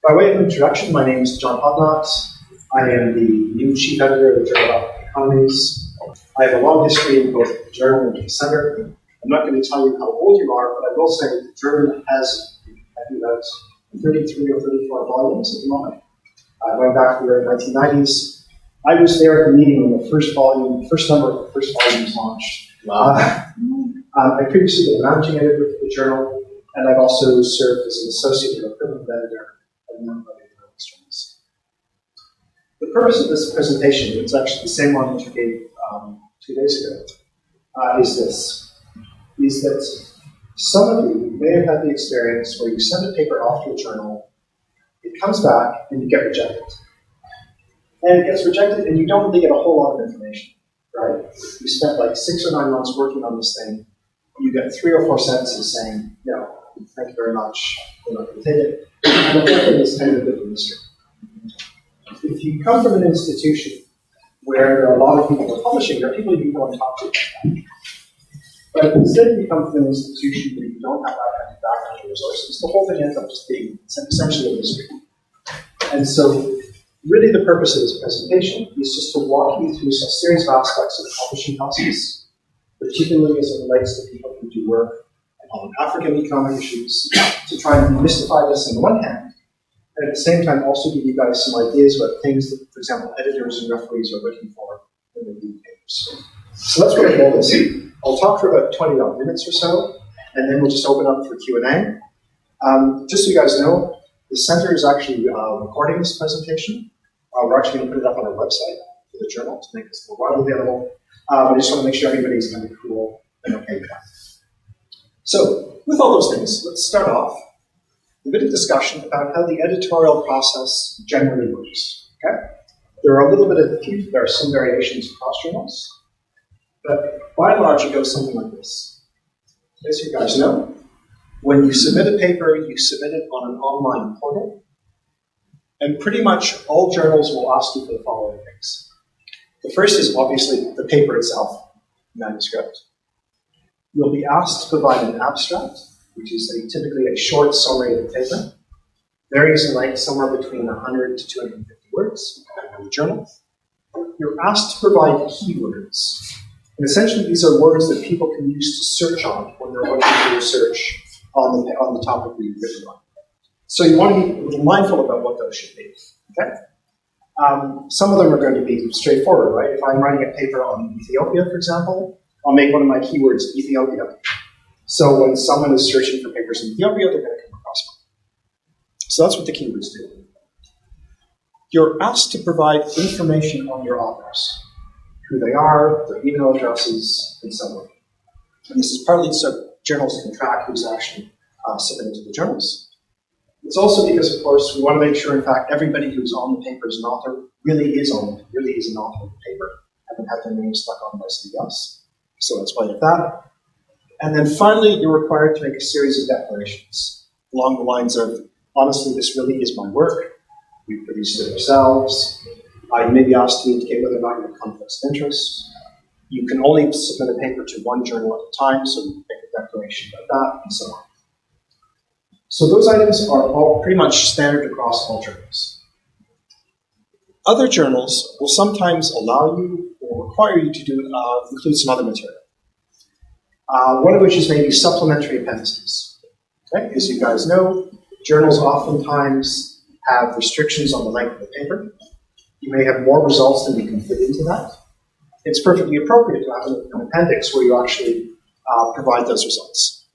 By way of introduction, my name is John Hoddinott. I am the new chief editor of the Journal of African Economies. I have a long history in both the Journal and the Center. I'm not going to tell you how old you are, but I will say the Journal has, I think, about 33 or 34 volumes at the moment, going back to the early 1990s. I was there at the meeting when the first number of the first volumes launched. Wow. I previously been managing editor for the Journal, and I've also served as an associate or equivalent editor at a number of other journals. The purpose of this presentation, it's actually the same one that you gave 2 days ago, is that some of you may have had the experience where you send a paper off to a journal, it comes back, and you get rejected. And it gets rejected, and you don't really get a whole lot of information, right? You spent like 6 or 9 months working on this thing, you get 3 or 4 sentences saying, no, thank you very much, we're not going to take it. And the whole thing is kind of a bit of a mystery. If you come from an institution where there are a lot of people who are publishing, there are people you can go and talk to. But instead, if you come from an institution where you don't have that kind of background or resources, the whole thing ends up just being essentially a mystery. And so, really the purpose of this presentation is just to walk you through some series of aspects of the publishing process, particularly as it relates to people who do work on African economic issues, to try and demystify this on the one hand, and at the same time also give you guys some ideas about things that, for example, editors and referees are looking for when they read papers. So that's what our goal is. I'll talk for about 20 odd minutes or so, and then we'll just open up for Q&A. Just so you guys know, the center is actually recording this presentation. We're actually going to put it up on our website for the journal to make this more widely available. I just want to make sure everybody's kind of cool and okay with that. So, with all those things, let's start off with a bit of discussion about how the editorial process generally works. Okay? There are some variations across journals, but by and large, it goes something like this. As you guys know, when you submit a paper, you submit it on an online portal, and pretty much all journals will ask you for the following things. The first is obviously the paper itself, manuscript. You'll be asked to provide an abstract, which is typically a short summary of the paper. Varies in length somewhere between 100 to 250 words, depending on the journal. You're asked to provide keywords. And essentially, these are words that people can use to search on when they're looking to research on the topic that you've written on. So you want to be a little mindful about what those should be. Okay? Some of them are going to be straightforward, right? If I'm writing a paper on Ethiopia, for example, I'll make one of my keywords Ethiopia. So when someone is searching for papers in Ethiopia, they're going to come across one. So that's what the keywords do. You're asked to provide information on your authors, who they are, their email addresses, and so on. And this is partly so journals can track who's actually submitted to the journals. It's also because, of course, we want to make sure, in fact, everybody who's on the paper as an author really is an author of the paper, haven't had their name stuck on by somebody else. So that's why you have that. And then finally, you're required to make a series of declarations along the lines of, honestly, this really is my work. We produced it ourselves. You may be asked to indicate whether or not you have conflicts of interest. You can only submit a paper to one journal at a time, so you make a declaration about that, and so on. So those items are all pretty much standard across all journals. Other journals will sometimes allow you or require you to include some other material. One of which is maybe supplementary appendices. Okay? As you guys know, journals oftentimes have restrictions on the length of the paper. You may have more results than you can fit into that. It's perfectly appropriate to have an appendix where you actually provide those results.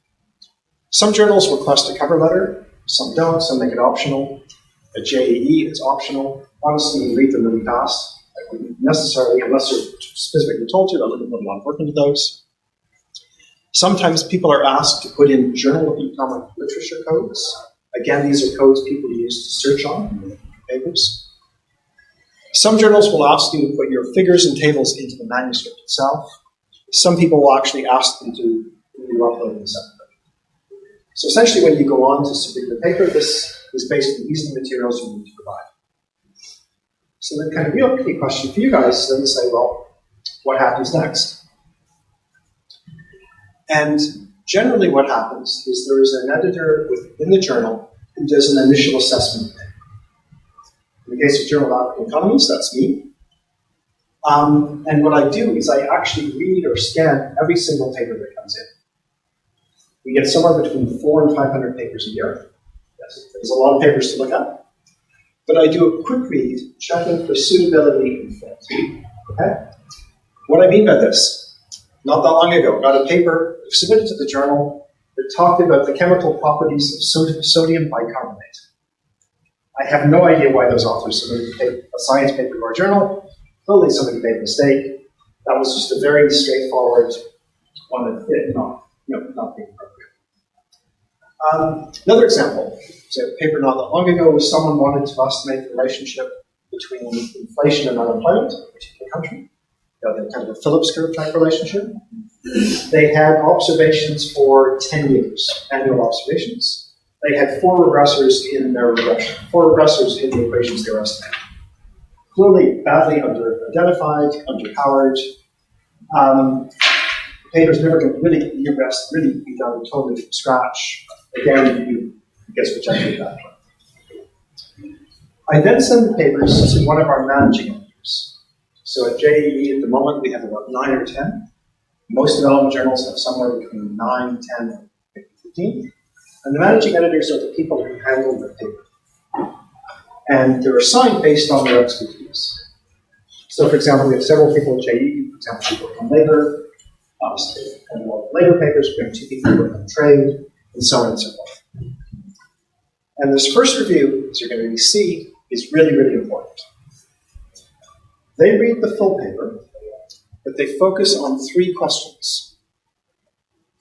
Some journals request a cover letter, some don't, some make it optional. A JAE is optional. Honestly, you read them really fast. I wouldn't necessarily, unless you're specifically told to, I wouldn't put a lot of work into those. Sometimes people are asked to put in Journal of Economic Literature codes. Again, these are codes people use to search on papers. Some journals will ask you to put your figures and tables into the manuscript itself. Some people will actually ask them to upload them separately. So essentially, when you go on to submit the paper, this is basically these are the materials you need to provide. So the kind of real key question for you guys is then to say, well, what happens next? And generally what happens is there is an editor within the journal who does an initial assessment. In the case of Journal of African Economies, that's me. And what I do is I actually read or scan every single paper that comes in. We get somewhere between 400 and 500 papers a year. Yes, there's a lot of papers to look at. But I do a quick read, checking for suitability and fit. Okay? What I mean by this, not that long ago, got a paper submitted to the journal that talked about the chemical properties of sodium bicarbonate. I have no idea why those authors submitted a science paper to our journal. Clearly somebody made a mistake. That was just a very straightforward one that fit, not being appropriate. Another example, so a paper not that long ago was someone wanted to estimate the relationship between inflation and unemployment in a particular country. The kind of a Phillips curve type relationship. They had observations for 10 years, annual observations. They had 4 regressors in their regression, 4 regressors in the equations they were estimating. Clearly badly under-identified, underpowered. The paper's never going to really be done totally from scratch. Again, it gets rejected at that point. I then send the papers to one of our managing editors. So at JAE at the moment, we have about 9 or 10. Most development journals have somewhere between 9, 10, maybe 15. And the managing editors are the people who handle the paper. And they're assigned based on their expertise. So for example, we have several people at JAE, for example, who work on labor, obviously, and a lot of labor papers, we have 2 people who work on trade, and so on and so forth. And this first review, as you're going to see, is really, really important. They read the full paper, but they focus on 3 questions.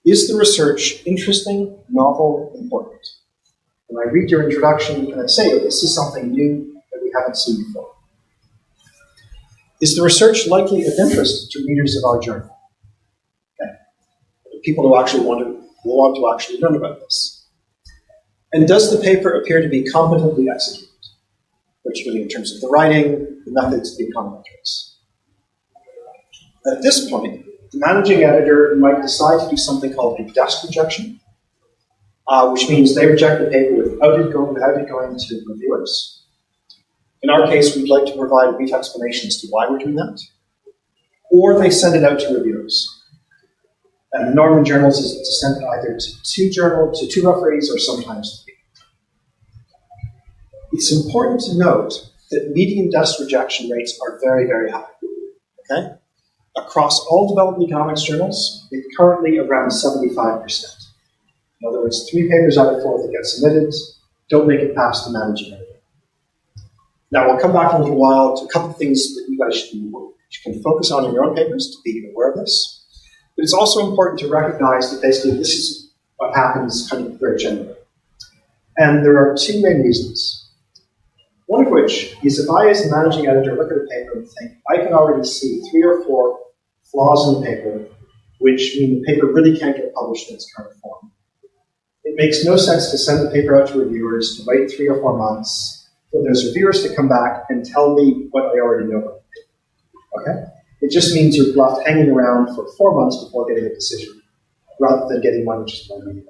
Is the research interesting, novel, important? And I read your introduction and I say, oh, this is something new that we haven't seen before. Is the research likely of interest to readers of our journal? Okay. People who actually want to actually learn about this. And does the paper appear to be competently executed, particularly in terms of the writing, the methods, the econometrics? At this point, the managing editor might decide to do something called a desk rejection, which means they reject the paper without it going to reviewers. In our case, we'd like to provide a brief explanation as to why we're doing that. Or they send it out to reviewers. And the norm in journals is to send it either to 2 referees or sometimes 3. It's important to note that median desk rejection rates are very, very high. Okay? Across all development economics journals, it's currently around 75%. In other words, 3 papers out of 4 that get submitted don't make it past the managing editor. Now, we'll come back in a little while to a couple of things that you guys can focus on in your own papers to be aware of this. But it's also important to recognize that basically this is what happens kind of very generally. And there are 2 main reasons. One of which is if I, as a managing editor, look at a paper and think, I can already see 3 or 4 flaws in the paper, which mean the paper really can't get published in its current form. It makes no sense to send the paper out to reviewers, to wait 3 or 4 months, for those reviewers to come back and tell me what I already know about the paper. Okay? It just means you're left hanging around for 4 months before getting a decision, rather than getting one which is more immediate.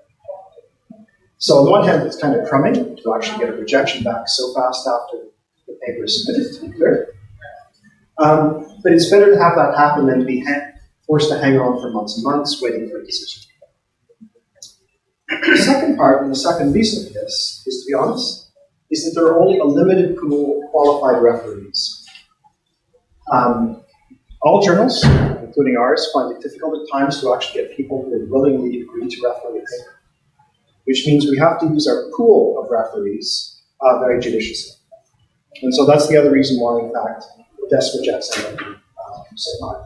So on the one hand, it's kind of crummy to actually get a rejection back so fast after the paper is submitted, to be clear. But it's better to have that happen than to be forced to hang on for months and months waiting for a decision. The second part, and the second reason for this, is to be honest, is that there are only a limited pool of qualified referees. All journals, including ours, find it difficult at times to actually get people who would willingly agree to referee a paper, which means we have to use our pool of referees very judiciously. And so that's the other reason why, in fact, desk rejects end up so high.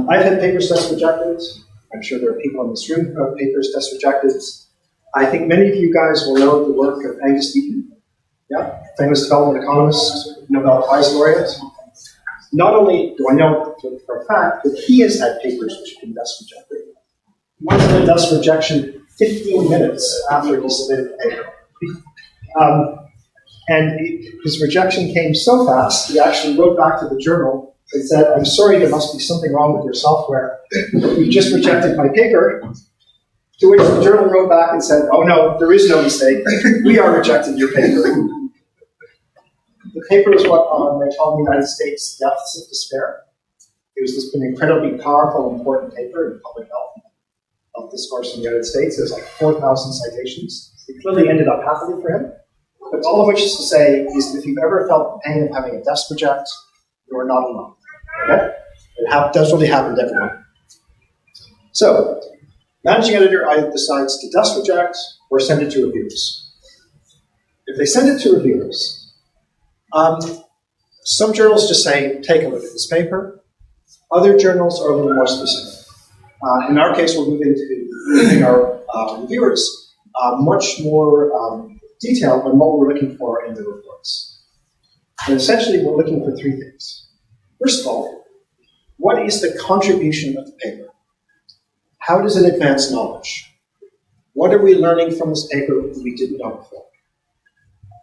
I've had papers desk rejected. I'm sure there are people in this room who have papers desk rejected. I think many of you guys will know the work of Angus Deaton, famous development economist, Nobel Prize laureate. Not only do I know for a fact that he has had papers which have been desk rejected, he once had a desk rejection 15 minutes after he submitted the paper. And his rejection came so fast, he actually wrote back to the journal and said, I'm sorry, there must be something wrong with your software. You just rejected my paper. To which the journal wrote back and said, oh no, there is no mistake. We are rejecting your paper. The paper is what they call in the United States deaths of despair. It was an incredibly powerful, important paper in public health discourse in the United States. There's like 4,000 citations. It clearly ended up happily for him. But all of which is to say is if you've ever felt the pain of having a desk project, you are not alone. Okay? It does really happen to everyone. So, managing editor either decides to desk reject or send it to reviewers. If they send it to reviewers, some journals just say, take a look at this paper. Other journals are a little more specific. In our case, we're moving to giving our reviewers much more detail on what we're looking for in the reports. And essentially, we're looking for three things. First of all, what is the contribution of the paper? How does it advance knowledge? What are we learning from this paper that we didn't know before?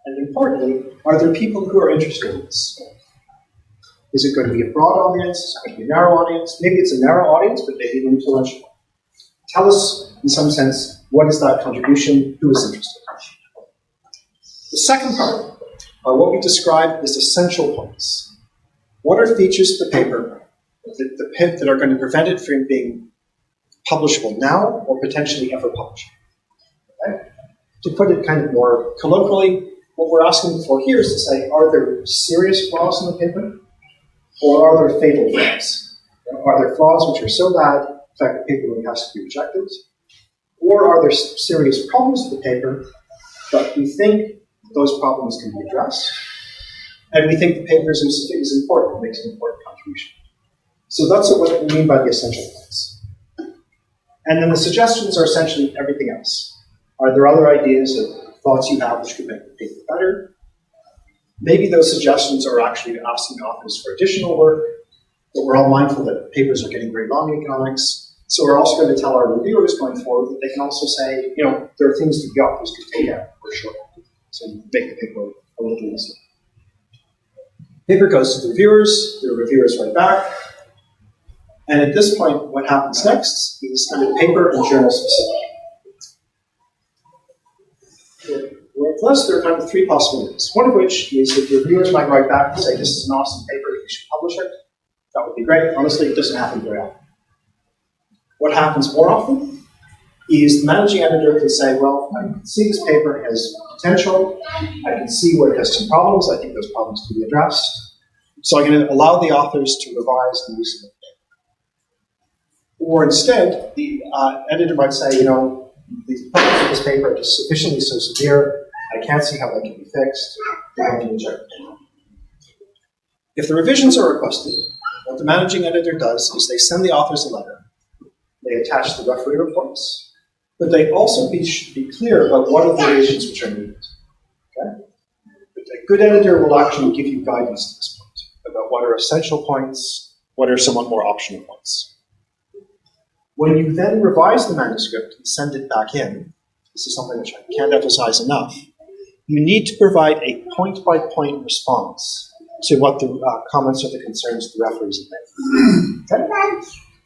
And importantly, are there people who are interested in this? Is it going to be a broad audience? Is it going to be a narrow audience? Maybe it's a narrow audience, but maybe an influential one. Tell us, in some sense, what is that contribution? Who is interested? The second part are what we describe as essential points. What are features of the paper that are going to prevent it from being publishable now or potentially ever publishable? Okay? To put it kind of more colloquially, what we're asking for here is to say, are there serious flaws in the paper? Or are there fatal flaws? Are there flaws which are so bad, in fact, the paper really has to be rejected? Or are there serious problems with the paper, but we think those problems can be addressed, and we think the paper is important, makes an important contribution. So that's what we mean by the essential points. And then the suggestions are essentially everything else. Are there other ideas or thoughts you have which could make the paper better? Maybe those suggestions are actually asking authors for additional work, but we're all mindful that papers are getting very long in economics. So we're also going to tell our reviewers going forward that they can also say, you know, there are things that the authors could take out for sure. So make the paper a little easier. Paper goes to the reviewers write back. And at this point, what happens next is kind of paper and journal specific. With this, there are kind of three possibilities. One of which is that the reviewers might write back and say, this is an awesome paper, you should publish it. That would be great. Honestly, it doesn't happen very often. What happens more often is the managing editor can say, well, I can see this paper has potential. I can see where it has some problems. I think those problems can be addressed. So I'm going to allow the authors to revise the use of the paper. Or instead, the editor might say, you know, the problems with this paper are just sufficiently so severe, I can't see how that can be fixed. I can reject it. If the revisions are requested, what the managing editor does is they send the authors a letter. They attach the referee reports, but they also should be clear about what are the revisions which are needed. Okay? But a good editor will actually give you guidance at this point about what are essential points, what are somewhat more optional points. When you then revise the manuscript and send it back in, this is something which I can't emphasize enough, you need to provide a point-by-point response to what the comments or the concerns the referees have made. Okay?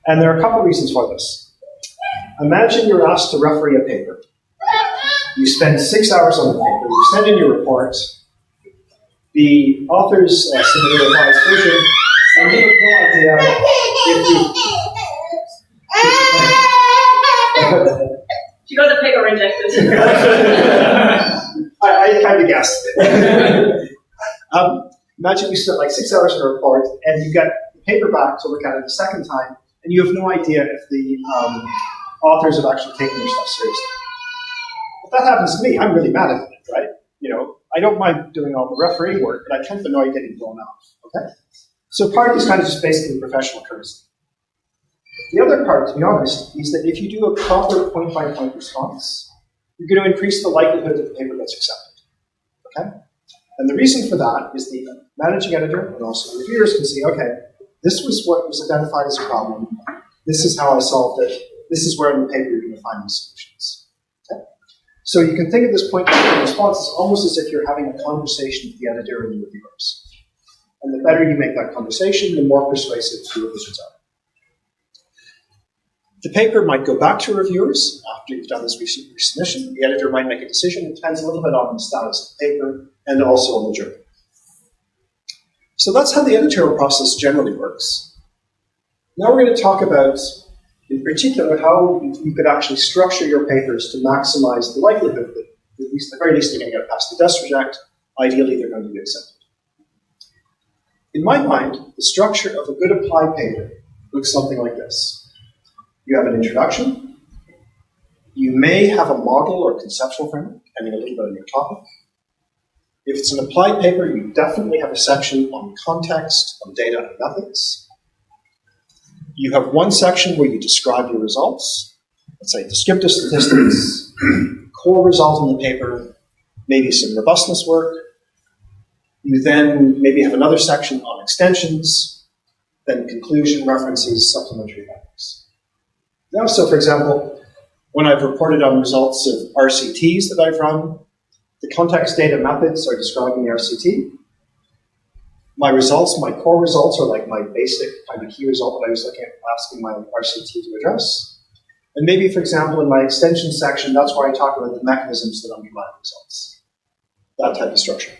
And there are a couple of reasons for this. Imagine you're asked to referee a paper. You spend 6 hours on the paper, you send in your report, the authors submit a revised version, and you have no idea if you... She got the paper rejected. I kind of guessed. Imagine you spent like 6 hours on a report, and you get the paper back to look at it the second time, and you have no idea if the authors have actually taken their stuff seriously. If that happens to me, I'm really mad at it, right? You know, I don't mind doing all the refereeing work, but I can't annoy getting blown off, okay? So part of this kind of just basically professional courtesy. The other part, to be honest, is that if you do a proper point-by-point response, you're going to increase the likelihood that the paper gets accepted, okay? And the reason for that is the managing editor and also the reviewers can see, okay, this was what was identified as a problem. This is how I solved it. This is where in the paper you're going to find the solutions. Okay? So you can think of this point-by-point response as almost as if you're having a conversation with the editor and the reviewers. And the better you make that conversation, the more persuasive the revisions are. The paper might go back to reviewers after you've done this resubmission. The editor might make a decision. It depends a little bit on the status of the paper and also on the journal. So that's how the editorial process generally works. Now we're going to talk about, in particular, how you could actually structure your papers to maximize the likelihood that, at least, at the very least, they're going to get past the desk reject. Ideally, they're going to be accepted. In my mind, the structure of a good applied paper looks something like this. You have an introduction. You may have a model or conceptual framework, depending a little bit on your topic. If it's an applied paper, you definitely have a section on context, on data and methods. You have one section where you describe your results, let's say descriptive statistics, core result in the paper, maybe some robustness work. You then maybe have another section on extensions, then conclusion, references, supplementary findings. Now, so for example, when I've reported on results of RCTs that I've run, the context data methods are describing the RCT. My results, my core results are like my basic kind of key result that I was looking at, asking my RCT to address. And maybe, for example, in my extension section, that's where I talk about the mechanisms that underlie results. That type of structure.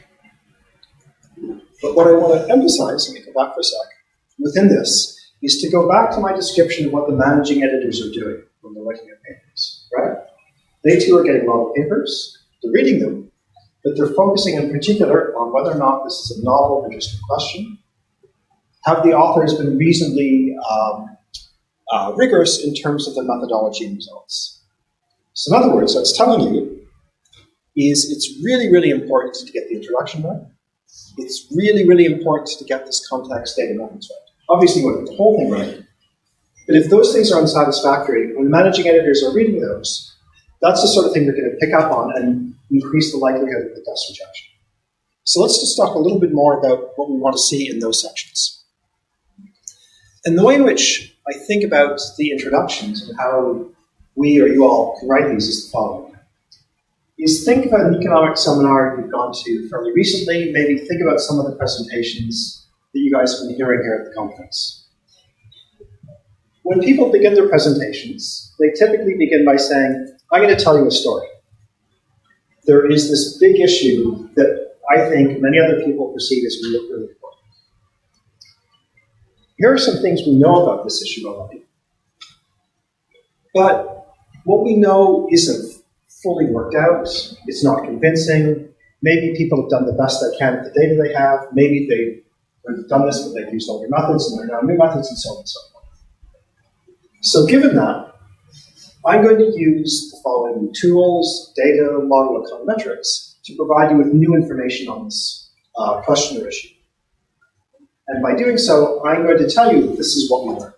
But what I want to emphasize, let me go back for a sec, within this, is to go back to my description of what the managing editors are doing when they're looking at papers, right? They too are getting model papers, they're reading them, but they're focusing in particular on whether or not this is a novel, interesting question. Have the authors been reasonably rigorous in terms of the methodology and results? So in other words, what it's telling you is it's really, really important to get the introduction right. It's really, really important to get this context data methods right. Obviously, you want to get the whole thing right. But if those things are unsatisfactory, when the managing editors are reading those, that's the sort of thing they're going to pick up on and increase the likelihood of the desk rejection. So let's just talk a little bit more about what we want to see in those sections. And the way in which I think about the introductions and how we or you all can write these is the following. Is think about an economic seminar you've gone to fairly recently, maybe think about some of the presentations that you guys have been hearing here at the conference. When people begin their presentations, they typically begin by saying, I'm going to tell you a story. There is this big issue that I think many other people perceive as really, really important. Here are some things we know about this issue already. But what we know isn't fully worked out. It's not convincing. Maybe people have done the best they can with the data they have. Maybe they've done this, but they've used older methods, and there are now new methods, and so on and so forth. So given that, I'm going to use the following tools, data, model, econometrics, to provide you with new information on this question or issue. And by doing so, I'm going to tell you that this is what we learned.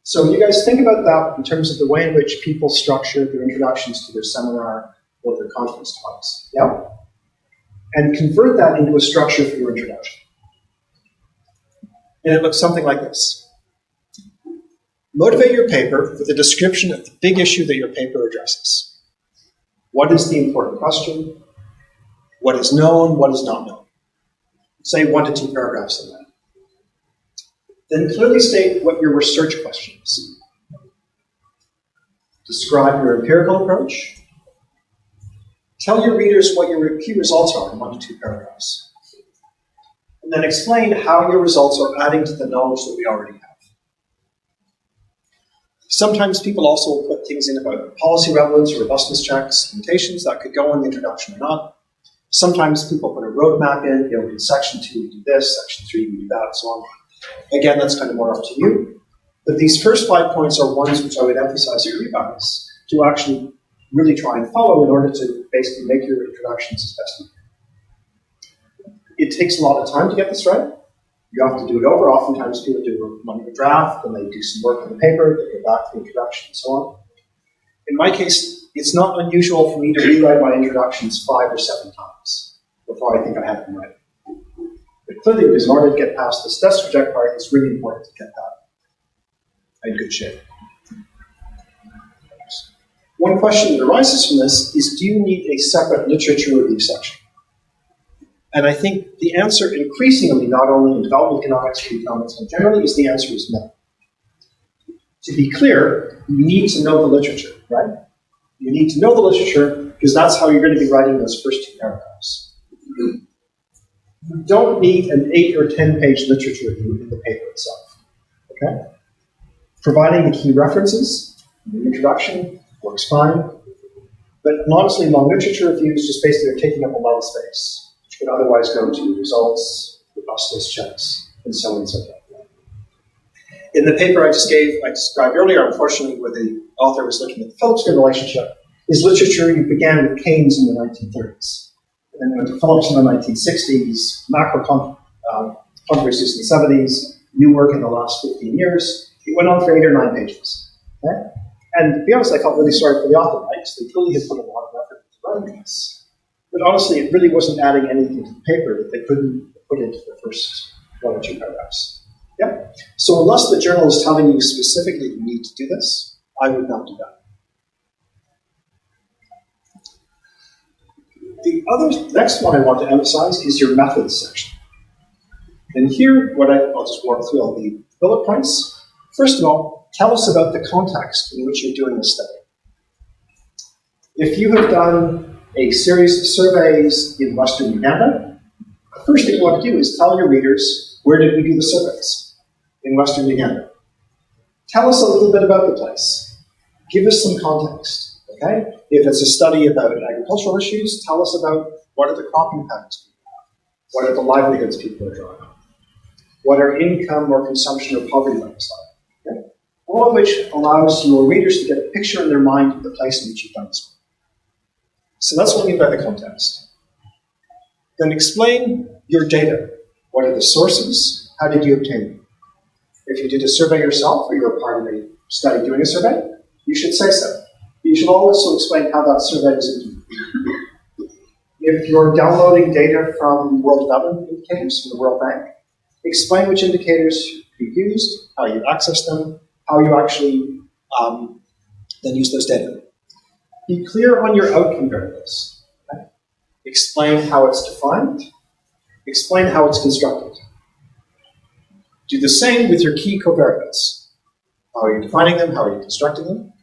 So you guys think about that in terms of the way in which people structure their introductions to their seminar or their conference talks. Yeah? And convert that into a structure for your introduction. And it looks something like this. Motivate your paper with a description of the big issue that your paper addresses. What is the important question? What is known? What is not known? Say 1 to 2 paragraphs on that. Then clearly state what your research question is. Describe your empirical approach. Tell your readers what your key results are in 1 to 2 paragraphs. And then explain how your results are adding to the knowledge that we already have. Sometimes people also put things in about policy relevance or robustness checks, limitations that could go in the introduction or not. Sometimes people put a roadmap in, in section 2 we do this, section 3 we do that, and so on. Again, that's kind of more up to you. But these first 5 points are ones which I would emphasize for you guys to actually really try and follow in order to basically make your introductions as best you can. It takes a lot of time to get this right. You have to do it over. Oftentimes people do a draft, then they do some work on the paper, they go back to the introduction and so on. In my case, it's not unusual for me to rewrite my introductions 5 or 7 times before I think I have them right. But clearly, because in order to get past this desk reject part, it's really important to get that in good shape. One question that arises from this is, do you need a separate literature review section? And I think the answer increasingly, not only in development economics, but economics more generally, is the answer is no. To be clear, you need to know the literature, right? You need to know the literature because that's how you're going to be writing those first 2 paragraphs. You don't need an 8 or 10-page literature review in the paper itself. Okay? Providing the key references, the introduction, works fine. But honestly, long literature reviews just basically are taking up a lot of space, which could otherwise go to results, robustness checks, and so on and so forth. In the paper I described earlier, unfortunately, where the author was looking at the Phillips-Gill relationship, his literature began with Keynes in the 1930s, and then went to Phillips in the 1960s, macro controversies in the 70s, new work in the last 15 years. It went on for 8 or 9 pages. Okay? And to be honest, I felt really sorry for the author, right? Because they clearly had put a lot of effort into writing this. But honestly, it really wasn't adding anything to the paper that they couldn't put into the first 1 or 2 paragraphs. Yeah? So unless the journal is telling you specifically you need to do this, I would not do that. The next one I want to emphasize is your methods section. And here, I'll just walk through all the bullet points. First of all, tell us about the context in which you're doing the study. If you have done a series of surveys in Western Uganda, the first thing you want to do is tell your readers, where did we do the surveys in Western Uganda? Tell us a little bit about the place. Give us some context, okay? If it's a study about agricultural issues, tell us about what are the cropping patterns people have, what are the livelihoods people are drawing on, what are income or consumption or poverty levels like, okay? All of which allows your readers to get a picture in their mind of the place in which you've done this work. So that's what I mean by the context. Then explain your data. What are the sources? How did you obtain them? If you did a survey yourself or you're a part of a study doing a survey, you should say so. You should also explain how that survey is implemented. If you're downloading data from World Development Indicators from the World Bank, explain which indicators you used, how you access them, how you actually then use those data. Be clear on your outcome variables. Okay? Explain how it's defined. Explain how it's constructed. Do the same with your key covariates. How are you defining them? How are you constructing them?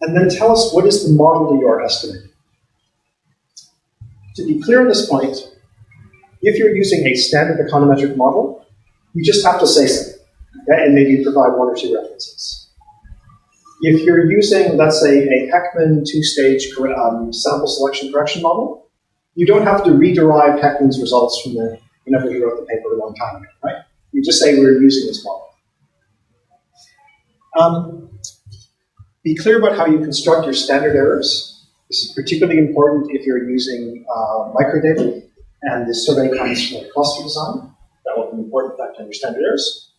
And then tell us what is the model that you are estimating. To be clear on this point, if you're using a standard econometric model, you just have to say so, okay? And maybe provide 1 or 2 references. If you're using, let's say, a Heckman 2-stage sample selection correction model, you don't have to rederive Heckman's results from whenever he wrote the paper a long time ago, right? You just say we're using this model. Be clear about how you construct your standard errors. This is particularly important if you're using microdata and the survey comes from a cluster design. That will be an important fact to understand standard errors.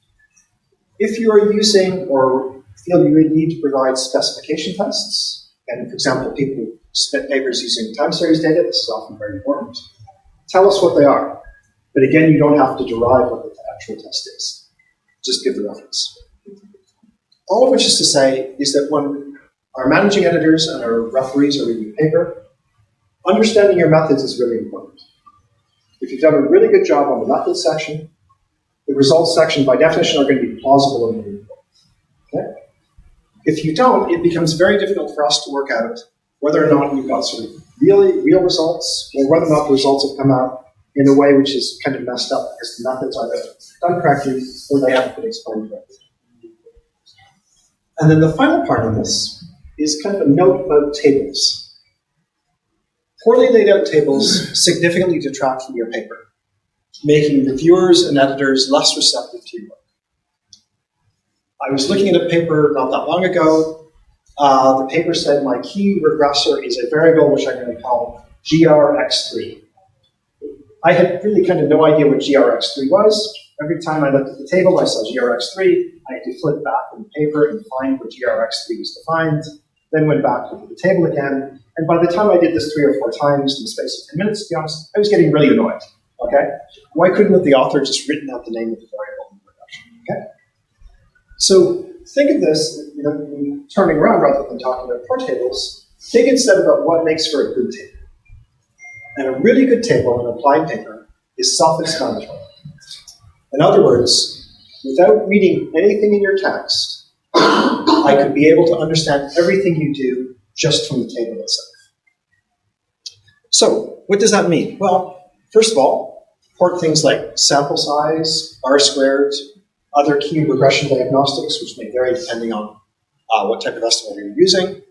If you are using or feel you would need to provide specification tests, and for example, people who submit papers using time series data, this is often very important. Tell us what they are. But again, you don't have to derive what the actual test is. Just give the reference. All of which is to say is that when our managing editors and our referees are reading the paper, understanding your methods is really important. If you've done a really good job on the methods section, the results section by definition are going to be plausible and believable. Okay? If you don't, it becomes very difficult for us to work out whether or not you've got sort of real results or whether or not the results have come out in a way which is kind of messed up because the methods are either done correctly or they haven't been explained correctly. And then the final part of this is kind of a note about tables. Poorly laid out tables significantly detract from your paper, making reviewers and editors less receptive to your work. I was looking at a paper not that long ago. The paper said my key regressor is a variable which I'm going to call GRX3. I had really kind of no idea what GRX3 was. Every time I looked at the table, I saw GRX3. I had to flip back in the paper and find where GRX3 was defined, then went back to the table again. And by the time I did this 3 or 4 times in the space of 10 minutes, to be honest, I was getting really annoyed. Okay? Why couldn't the author just written out the name of the variable in the reduction? Okay? So think of this, turning around rather than talking about poor tables. Think instead about what makes for a good table. And a really good table in an applied paper is self-explanatory. In other words, without reading anything in your text, I could be able to understand everything you do just from the table itself. So, what does that mean? Well, first of all, report things like sample size, R-squared, other key regression diagnostics, which may vary depending on what type of estimator you're using.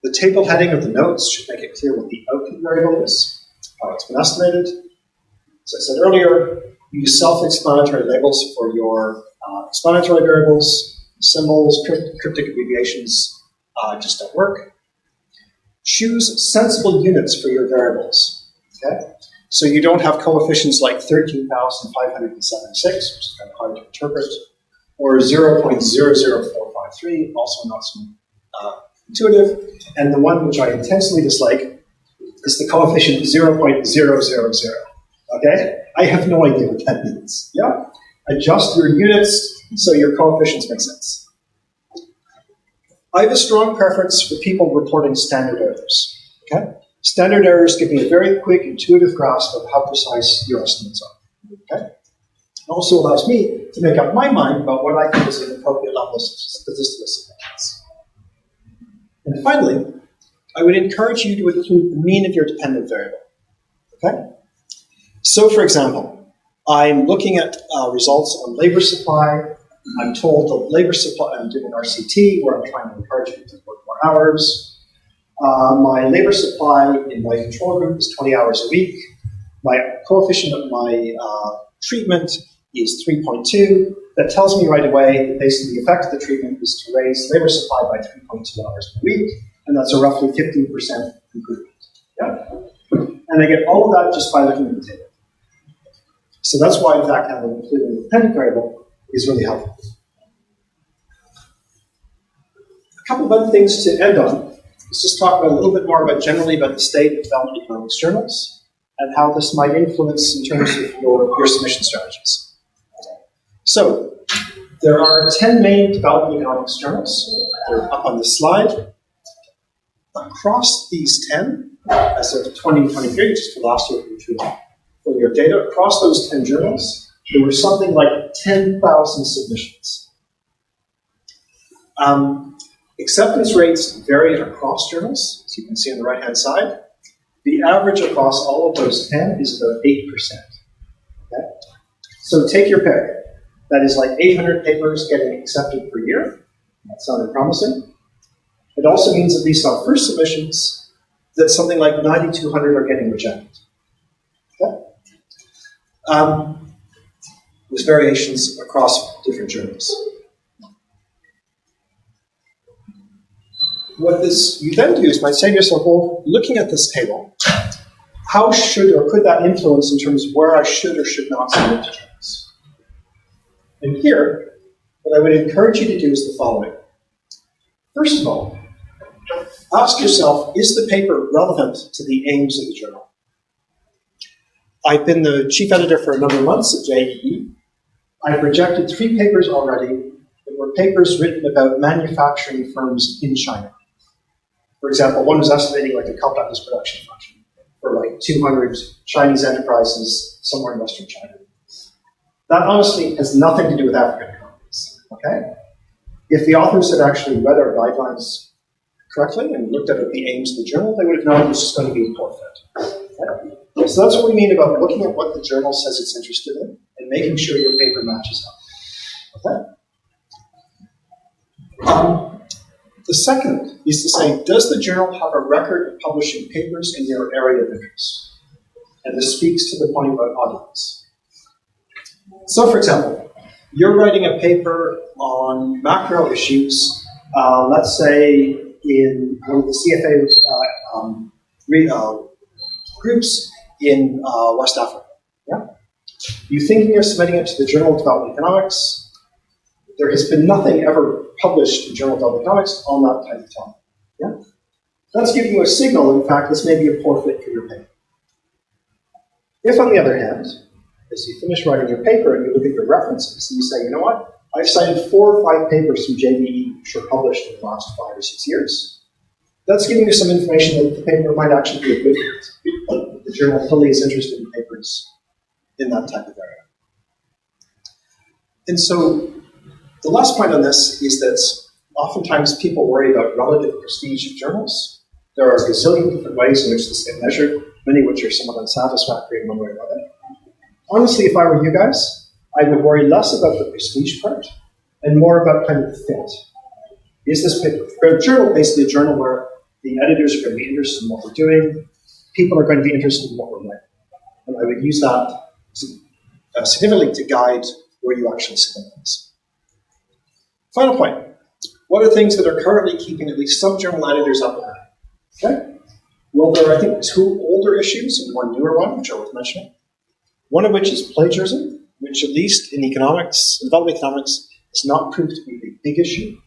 The table heading of the notes should make it clear what the output variable is, how it's been estimated. As I said earlier, use self-explanatory labels for your explanatory variables. Symbols, cryptic abbreviations just don't work. Choose sensible units for your variables. Okay? So you don't have coefficients like 13,576, which is kind of hard to interpret, or 0.00453, also not so intuitive. And the one which I intensely dislike is the coefficient 0.000. Okay? I have no idea what that means. Yeah? Adjust your units so your coefficients make sense. I have a strong preference for people reporting standard errors. Okay? Standard errors give me a very quick, intuitive grasp of how precise your estimates are. Okay? It also allows me to make up my mind about what I think is an appropriate level of statistical significance. And finally, I would encourage you to include the mean of your dependent variable. Okay? So, for example, I'm looking at results on labor supply. I'm told the labor supply, I'm doing RCT, where I'm trying to encourage people to work more hours. My labor supply in my control group is 20 hours a week. My coefficient of my treatment is 3.2. That tells me right away that basically the effect of the treatment is to raise labor supply by 3.2 hours per week, and that's a roughly 15% improvement. Yeah? And I get all of that just by looking at the table. So that's why, in fact, having included an dependent variable is really helpful. A couple of other things to end on. Let's just talk about a little bit more about generally about the state of development economics journals and how this might influence in terms of your submission strategies. So, there are 10 main development economics journals. They're up on this slide. Across these 10, as of 2023, which is for last year for your data, across those 10 journals, there were something like 10,000 submissions. Acceptance rates vary across journals, as you can see on the right-hand side. The average across all of those 10 is about 8%. Okay? So take your pick. That is like 800 papers getting accepted per year. That sounded promising. It also means, at least on first submissions, that something like 9,200 are getting rejected. Okay? With variations across different journals. What this you then do is might say to yourself, well, looking at this table, how should or could that influence in terms of where I should or should not submit to journals? And here, what I would encourage you to do is the following. First of all, ask yourself, is the paper relevant to the aims of the journal? I've been the chief editor for a number of months at JEE. I've rejected 3 papers already that were papers written about manufacturing firms in China. For example, one was estimating like a calculus production function for like 200 Chinese enterprises somewhere in Western China. That honestly has nothing to do with African economies, okay? If the authors had actually read our guidelines correctly and looked at the aims of the journal, they would have known it was just going to be a poor fit. Okay? So that's what we mean about looking at what the journal says it's interested in and making sure your paper matches up. Okay? The second is to say, does the journal have a record of publishing papers in their area of interest? And this speaks to the point about audience. So, for example, you're writing a paper on macro issues, let's say in one of the CFA groups in West Africa. Yeah? You think you're submitting it to the Journal of Development Economics. There has been nothing ever published in Journal of Development Economics on that type of topic. Yeah? That's giving you a signal, in fact, this may be a poor fit for your paper. If, on the other hand, as you finish writing your paper and you look at your references and you say, you know what, I've cited 4 or 5 papers from JBE which were published in the last 5 or 6 years, that's giving you some information that the paper might actually be a good fit. The journal fully is interested in papers in that type of area. And so the last point on this is that oftentimes people worry about relative prestige of journals. There are a gazillion different ways in which this gets measured, many of which are somewhat unsatisfactory in one way or another. Honestly, if I were you guys, I would worry less about the prestige part and more about kind of the fit. Is this journal basically a journal where the editors are going to be interested in what we're doing, people are going to be interested in what we're writing? And I would use that significantly to guide where you actually submit things. Final point. What are things that are currently keeping at least some journal editors up at night? Okay? Well, there are, I think, 2 older issues and 1 newer one, which are worth mentioning. One of which is plagiarism, which at least in economics, development economics, has not proved to be a big issue,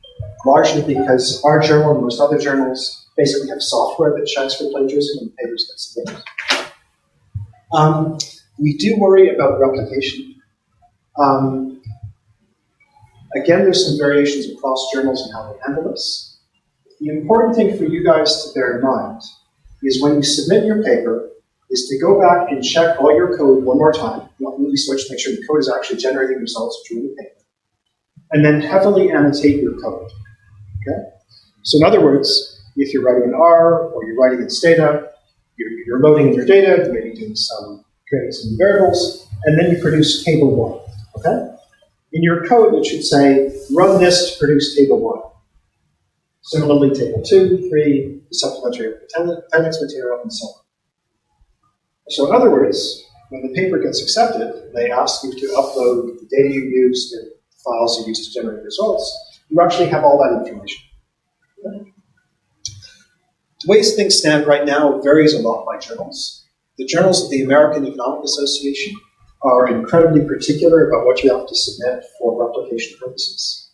largely because our journal and most other journals basically have software that checks for plagiarism and papers get submitted. We do worry about replication. Again, there's some variations across journals and how they handle this. The important thing for you guys to bear in mind is when you submit your paper, is to go back and check all your code one more time, not really switch to make sure the code is actually generating results during the paper, and then heavily annotate your code. Okay? So in other words, if you're writing in R or you're writing in Stata, you're loading in your data, you may be doing creating some variables, and then you produce table 1. Okay? In your code, it should say, run this to produce table 1. Similarly, table 2, 3, the supplementary appendix material, and so on. So in other words, when the paper gets accepted, they ask you to upload the data you used, the files you used to generate results, you actually have all that information. Okay? The ways things stand right now varies a lot by journals. The journals of the American Economic Association are incredibly particular about what you have to submit for replication purposes.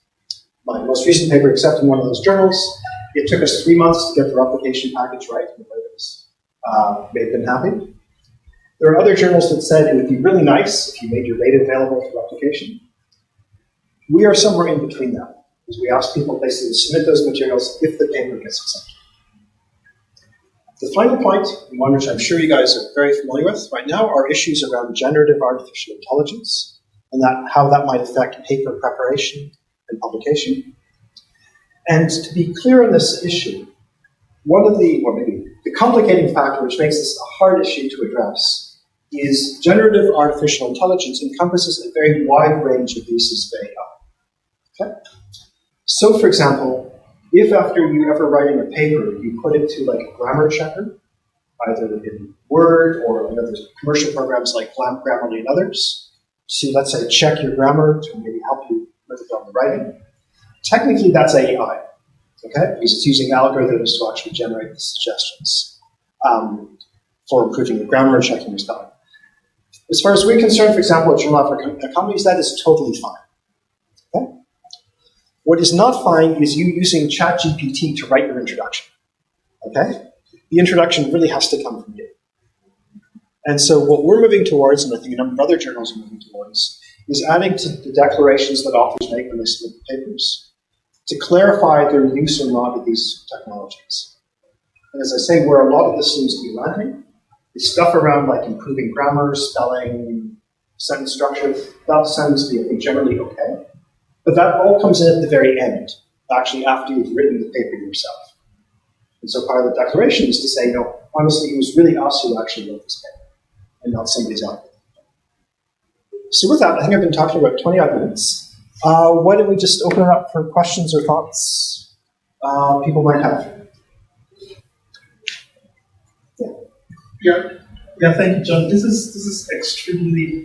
My most recent paper accepted in one of those journals. It took us 3 months to get the replication package right, and it made them happy. There are other journals that said it would be really nice if you made your data available for replication. We are somewhere in between that, because we ask people basically to submit those materials if the paper gets accepted. The final point, and one which I'm sure you guys are very familiar with right now, are issues around generative artificial intelligence and how that might affect paper preparation and publication. And to be clear on this issue, maybe the complicating factor which makes this a hard issue to address is generative artificial intelligence encompasses a very wide range of uses of AI. Okay? So, for example, if after you ever writing a paper, you put it to like a grammar checker, either in Word or in other commercial programs like Grammarly and others, to, let's say, check your grammar to maybe help you with it on the writing, technically that's AI, okay? Because it's using algorithms to actually generate the suggestions for improving the grammar and checking your spelling. As far as we're concerned, for example, at Journal of African Economies, that is totally fine. Okay? What is not fine is you using ChatGPT to write your introduction. Okay? The introduction really has to come from you. And so what we're moving towards, and I think a number of other journals are moving towards, is adding to the declarations that authors make when they submit the papers to clarify their use or not of these technologies. And as I say, where a lot of this seems to be landing is stuff around like improving grammar, spelling, sentence structure. That sounds to be, I think, generally okay. But that all comes in at the very end, actually after you've written the paper yourself. And so part of the declaration is to say, no, honestly, it was really us who actually wrote this paper, and not somebody's out there. So with that, I think I've been talking about 20-odd minutes. Why don't we just open it up for questions or thoughts people might have? Yeah, thank you, John. This is extremely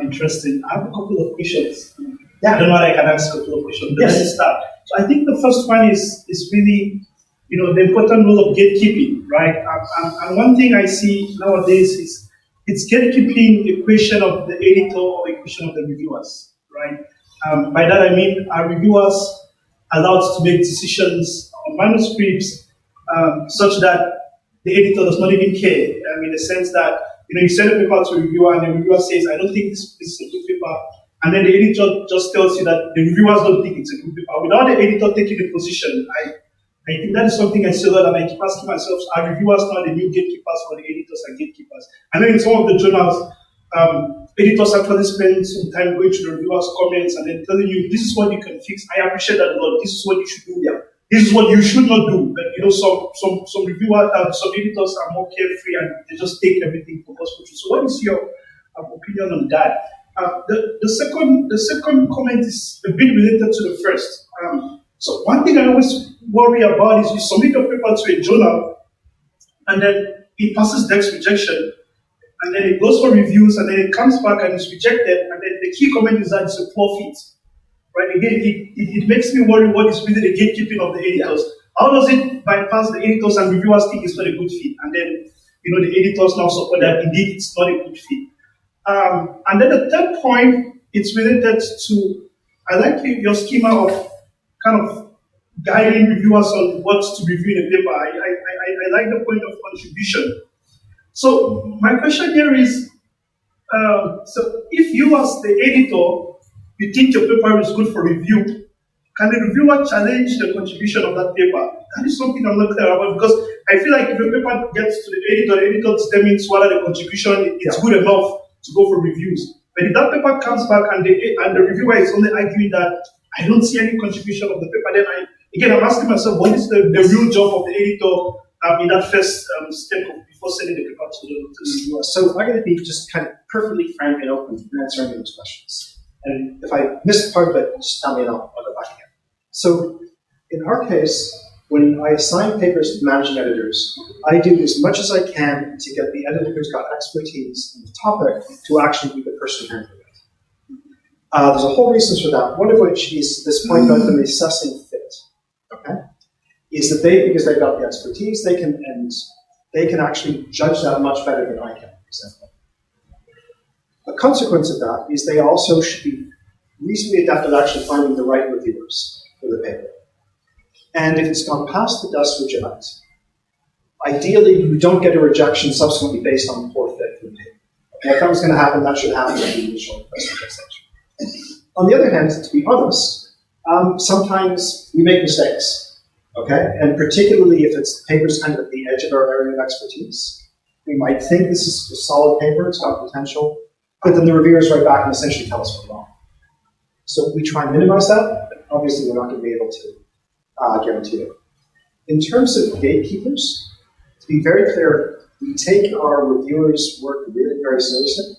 interesting. I have a couple of questions. I don't know whether I can ask a couple of questions. But Let's start. So I think the first one is really, the important role of gatekeeping, right? And one thing I see nowadays is it's gatekeeping a question of the editor or a question of the reviewers, right? By that I mean, are reviewers allowed to make decisions on manuscripts such that the editor does not even care? In the sense that, you send a paper to a reviewer and the reviewer says, I don't think this is a good paper. And then the editor just tells you that the reviewers don't think it's a good paper. Without the editor taking a position, I think that is something I see a lot, and I keep asking myself, are reviewers now the new gatekeepers or the editors are gatekeepers? And then in some of the journals, editors actually spend some time going to the reviewers' comments and then telling you, this is what you can fix. I appreciate that a lot. This is what you should do. Yeah. This is what you should not do. But some reviewers, some editors are more carefree and they just take everything for gospel truth. So what is your opinion on that. The second comment is a bit related to the first. So one thing I always worry about is you submit your paper to a journal, and then it passes desk rejection, and then it goes for reviews, and then it comes back and it's rejected, and then the key comment is that it's a poor fit. Right? Again, it makes me worry what is really the gatekeeping of the editors. How does it bypass the editors and reviewers think it's not a good fit, and then the editors now support that indeed it's not a good fit. And then the third point, it's related to, I like your schema of kind of guiding reviewers on what to review in a paper. I like the point of contribution. So my question here is, so if you as the editor, you think your paper is good for review, can the reviewer challenge the contribution of that paper? That is something I'm not clear about, because I feel like if your paper gets to the editor determines whether the contribution is good enough to go for reviews. But if that paper comes back and the reviewer is only arguing that I don't see any contribution of the paper, then I'm asking myself, what is the real job of the editor in that first step before sending the paper to the reviewer? So I'm going to be just kind of perfectly frank and open in answering those questions. And if I missed part of it, just tell me and I'll go back again. So in our case, when I assign papers to managing editors, I do as much as I can to get the editor who's got expertise in the topic to actually be the person handling it. There's a whole reasons for that, one of which is this point about them assessing fit. Okay? Is that because they've got the expertise, they can actually judge that much better than I can, for example. A consequence of that is they also should be reasonably adept at actually finding the right reviewers for the paper. And if it's gone past the dust reject, ideally you don't get a rejection subsequently based on poor fit for the paper. And if that was going to happen, that should happen in the initial presentation. On the other hand, to be honest, sometimes we make mistakes, okay? And particularly if the paper's kind of at the edge of our area of expertise, we might think this is a solid paper, it's got potential, but then the reviewers write back and essentially tell us we're wrong. So we try and minimize that, but obviously we're not going to be able to guarantee it. In terms of gatekeepers, to be very clear, we take our reviewers' work really very seriously.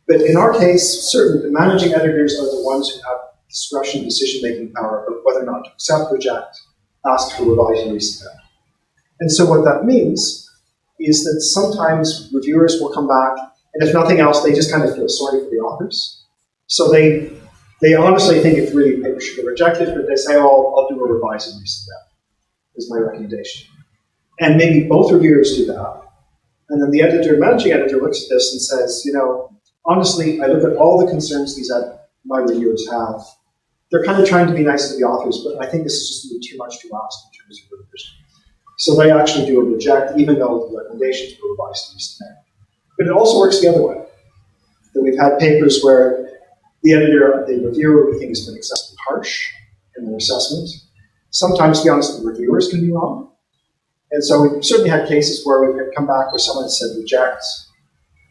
But in our case, certainly the managing editors are the ones who have discretion, decision-making power about whether or not to accept, reject, ask for revise, and resubmit. And so what that means is that sometimes reviewers will come back, and if nothing else, they just kind of feel sorry for the authors. So they honestly think if really paper should get rejected, but they say, oh, I'll do a revise and resubmit, is my recommendation. And maybe both reviewers do that. And then the managing editor looks at this and says, honestly, I look at all the concerns my reviewers have. They're kind of trying to be nice to the authors, but I think this is just going to be too much to ask in terms of reviewers. So they actually do a reject, even though the recommendations were revised and resubmit. But it also works the other way. That we've had papers where the reviewer, we think, has been excessively harsh in their assessment. Sometimes, to be honest, the reviewers can be wrong. And so we've certainly had cases where we've come back where someone said reject,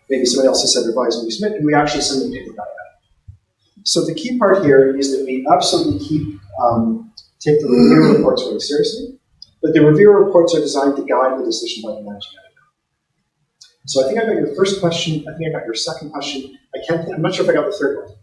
maybe somebody else has said revise and resubmit, and we actually send the paper back out. So the key part here is that we absolutely take the reviewer reports very seriously, but the reviewer reports are designed to guide the decision by the managing editor. So I think I got your first question, I think I got your second question, I'm not sure if I got the third one.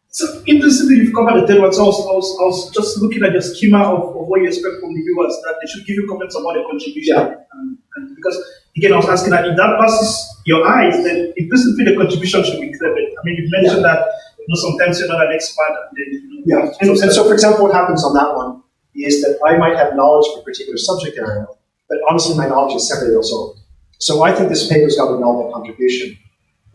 So interestingly, you've covered the third one. So I was just looking at your schema of what you expect from reviewers, that they should give you comments about the contribution. Yeah. And because, again, I was asking that if that passes your eyes, then implicitly the contribution should be clear. I mean, you mentioned that sometimes you're not an expert. And then, and so, for example, what happens on that one is that I might have knowledge of a particular subject area, but honestly, my knowledge is 7 years old. So I think this paper's got a novel contribution.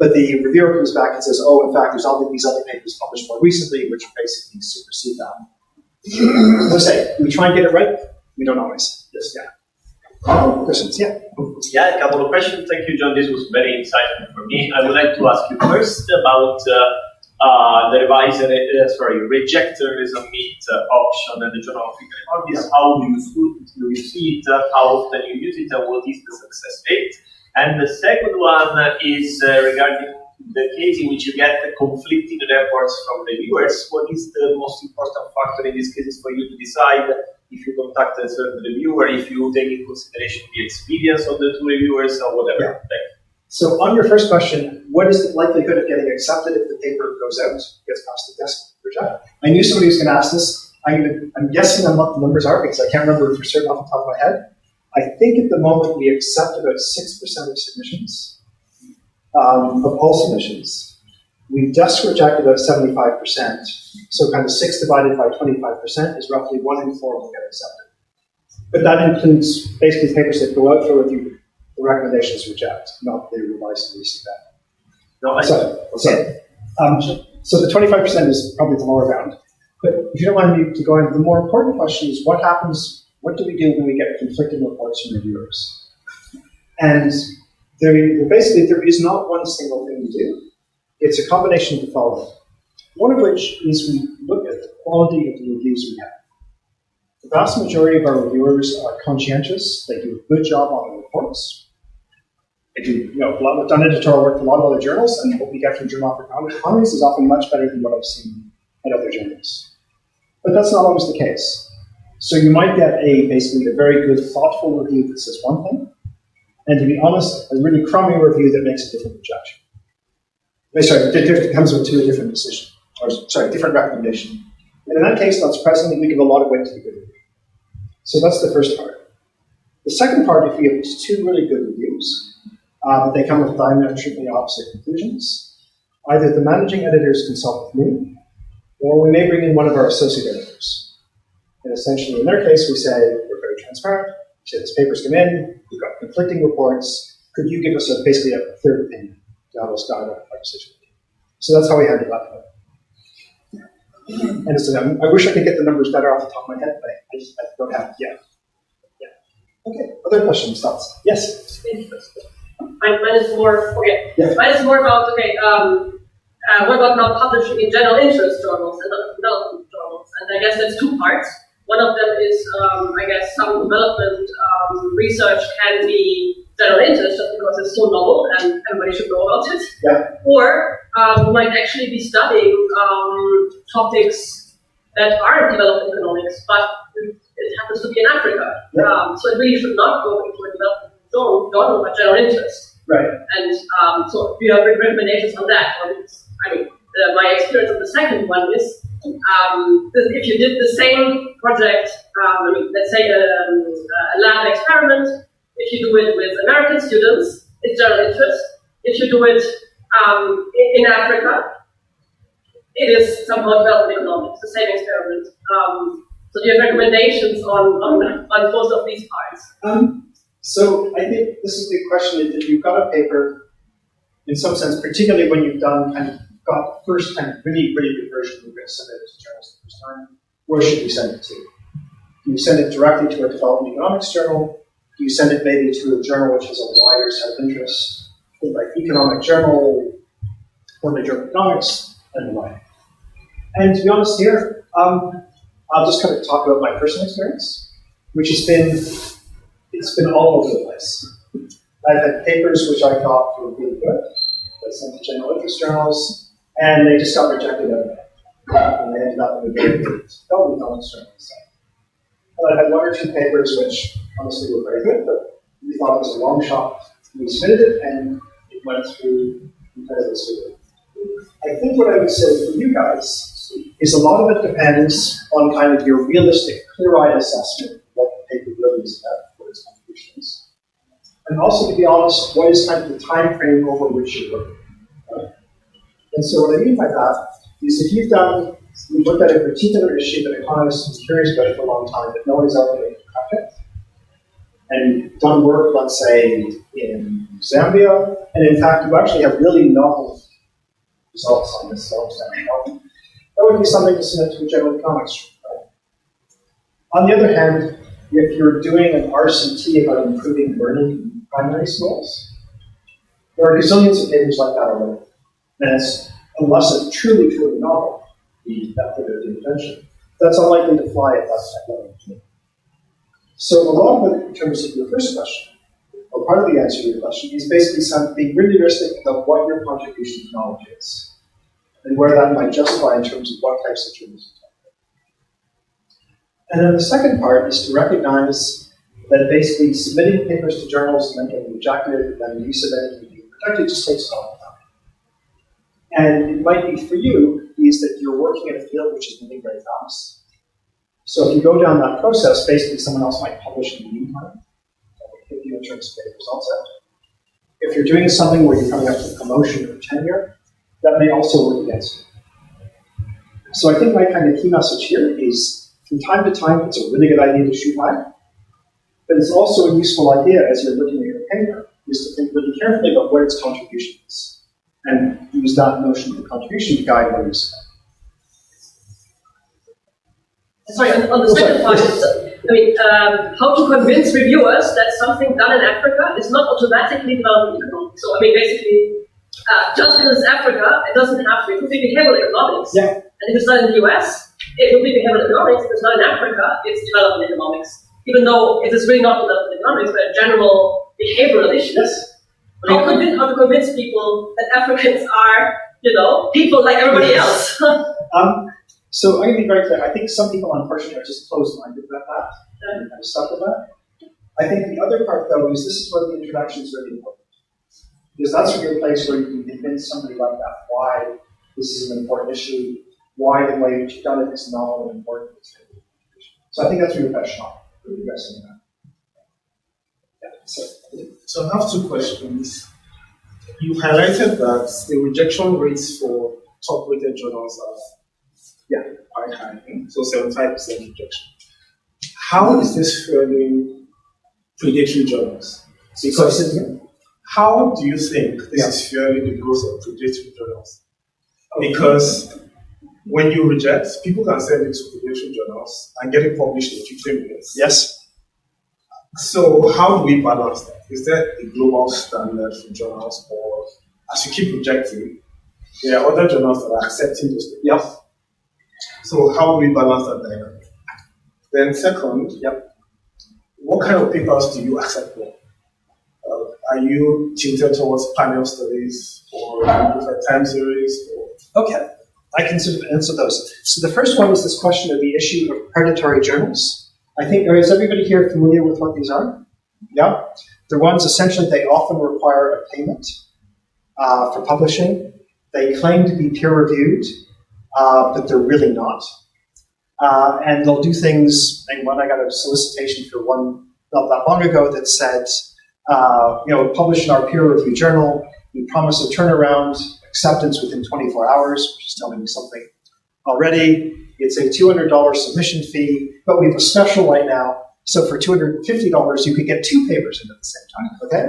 But the reviewer comes back and says, oh, in fact, there's all these other papers published more recently, which basically supersede that. Let's say, we try and get it right? We don't always. Yes, yeah. Questions? Yeah. Yeah, a couple of questions. Thank you, John. This was very insightful for me. I would like to ask you first about the reject or resubmit option in the Journal of African Economies. How do you see it? How often you use it? And what is the success rate? And the second one is regarding the case in which you get conflicting reports from reviewers. What is the most important factor in these cases for you to decide if you contact a certain reviewer, if you take into consideration the experience of the two reviewers or whatever? So on your first question, what is the likelihood of getting accepted if the paper goes out, gets past the desk, rejected? I knew somebody was going to ask this. I'm guessing on what the numbers are because I can't remember for certain off the top of my head. I think at the moment we accept about 6% of submissions, of all submissions. We desk reject about 75%. So kind of 6 divided by 25% is roughly 1 in 4 will get accepted. But that includes basically papers that go out for review. The recommendation is reject, not they revise and resubmit. No, So the 25% is probably the lower bound. But if you don't mind me to go on, the more important question is what happens, what do we do when we get conflicting reports from reviewers? And there is not one single thing we do. It's a combination of the following. One of which is we look at the quality of the reviews we have. The vast majority of our reviewers are conscientious. They do a good job on the reports. They do, we've done editorial work for a lot of other journals, and what we get from Journal of African Economies is often much better than what I've seen at other journals. But that's not always the case. So you might get basically a very good, thoughtful review that says one thing, and to be honest, a really crummy review that makes a different rejection. It comes to a different decision, different recommendation. And in that case, not surprisingly, we give a lot of weight to the good review. So that's the first part. The second part, if we have 2 really good reviews, they come with diametrically opposite conclusions. Either the managing editors consult with me, or we may bring in one of our associate editors. And essentially, in their case, we say, we're very transparent, we say this paper's come in, we've got conflicting reports, could you give us basically a third opinion to help us guide our decision? So that's how we handle that. And so I wish I could get the numbers better off the top of my head, but I don't have it yet. Yeah. Okay, other questions, thoughts? Yes? Mine is more, okay. Yeah. Mine is more about, what about now publishing in general interest journals and not development journals? And I guess that's 2 parts. One of them is, some development research can be general interest just because it's so novel and everybody should know about it. Yeah. Or we might actually be studying topics that aren't development economics, but it happens to be in Africa. Yeah. So it really should not go into a development journal, but general interest. Right. And so do you have recommendations on that? My experience of the second one is if you did the same project, let's say a lab experiment, if you do it with American students, it's general interest. If you do it in Africa, it is somehow development economics, the same experiment. So do you have recommendations on both of these parts? So I think this is the question, if you've got a paper, in some sense, particularly when you've got the first really, really good version, you're going to send it to journals the first time, where should you send it to? Do you send it directly to a development economics journal? Do you send it maybe to a journal which has a wider set of interests, like Economic Journal, Quarterly Journal of Economics, and the like? And to be honest here, I'll just kind of talk about my personal experience, which has been all over the place. I've had papers which I thought were really good, that sent to general interest journals, and they just got rejected anyway. And they ended up in a very good development economics journal. And I had 1 or 2 papers which honestly were very good, but we thought it was a long shot. We submitted it, and it went through incredibly smoothly. I think what I would say for you guys is a lot of it depends on kind of your realistic, clear-eyed assessment of what the paper really is about, what its contribution is. And also, to be honest, what is kind of the time frame over which you're working. Right? And so what I mean by that is if you've looked at a particular issue that economists have been curious about for a long time, but no one has ever been able to crack it, and you've done work, let's say, in Zambia, and in fact, you actually have really novel results on this that would be something to submit to a general economics. Right? On the other hand, if you're doing an RCT about improving learning in primary schools, there are gazillions of papers like that already. And unless it's truly, truly novel, the method of the intervention, that's unlikely to fly at that level. So a lot of it, in terms of your first question, or part of the answer to your question, is basically being really realistic about what your contribution to knowledge is, and where that might justify in terms of what types of journals you talk about. And then the second part is to recognize that basically submitting papers to journals and then getting rejected, and then resubmitting actually just takes a lot of time. And it might be for you is that you're working in a field which is moving very fast. So if you go down that process, basically someone else might publish in the meantime. That will give you in terms of getting results out. If you're doing something where you're coming up to promotion or tenure, that may also work against you. So I think my kind of key message here is, from time to time, it's a really good idea to shoot high, but it's also a useful idea as you're looking at your paper, is to think really carefully about what its contribution is, and use that notion of the contribution to guide what you say. Sorry, on the second part, how to convince reviewers that something done in Africa is not automatically development economics. So, basically, just because it's Africa, it doesn't have to. It could be behavioral economics. Yeah. And if it's not in the US, it will be behavioral economics. If it's not in Africa, it's development economics. Even though it is really not development economics, but a general behavioral issue. Yes. How to convince people that Africans are, people like everybody else? So I'm going to be very clear. I think some people, unfortunately, are just closed-minded about that and kind of stuck with that. I think the other part, though, is this is where the introduction is really important. Because that's really a place where you can convince somebody like that why this is an important issue, why the way you've done it is novel and important. So I think that's really professional, really addressing that. Yeah, so I have two questions. You highlighted that the rejection rates for top-rated journals are quite high, so 75% rejection. How is this fueling predatory journals? Because how do you think this is fueling the growth of predatory journals? Because when you reject, people can send it to predatory journals and get it published in 15 minutes. Yes. So how do we balance that? Is there a global standard for journals, or as you keep rejecting, there are other journals that are accepting those things? Yes. So how do we balance that dynamic? Then second, what kind of papers do you accept more? Are you tilted towards panel studies, or time series? Okay, I can sort of answer those. So the first one is this question of the issue of predatory journals. I think, is everybody here familiar with what these are? Yeah? The ones, essentially, they often require a payment for publishing. They claim to be peer-reviewed, but they're really not. And they'll do things, and when I got a solicitation for one not that long ago that said, publish in our peer-reviewed journal, we promise a turnaround acceptance within 24 hours, which is telling me something already. It's a $200 submission fee, but we have a special right now, so for $250 you could get 2 papers in at the same time, okay?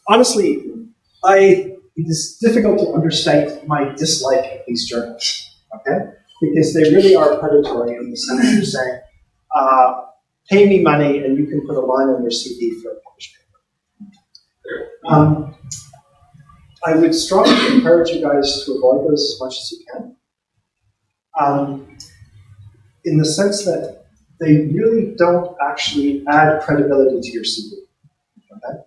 Honestly, it is difficult to understate my dislike of these journals, okay? Because they really are predatory in the sense of saying, pay me money and you can put a line on your CV for a published paper. I would strongly encourage you guys to avoid those as much as you can, in the sense that they really don't actually add credibility to your CV, okay?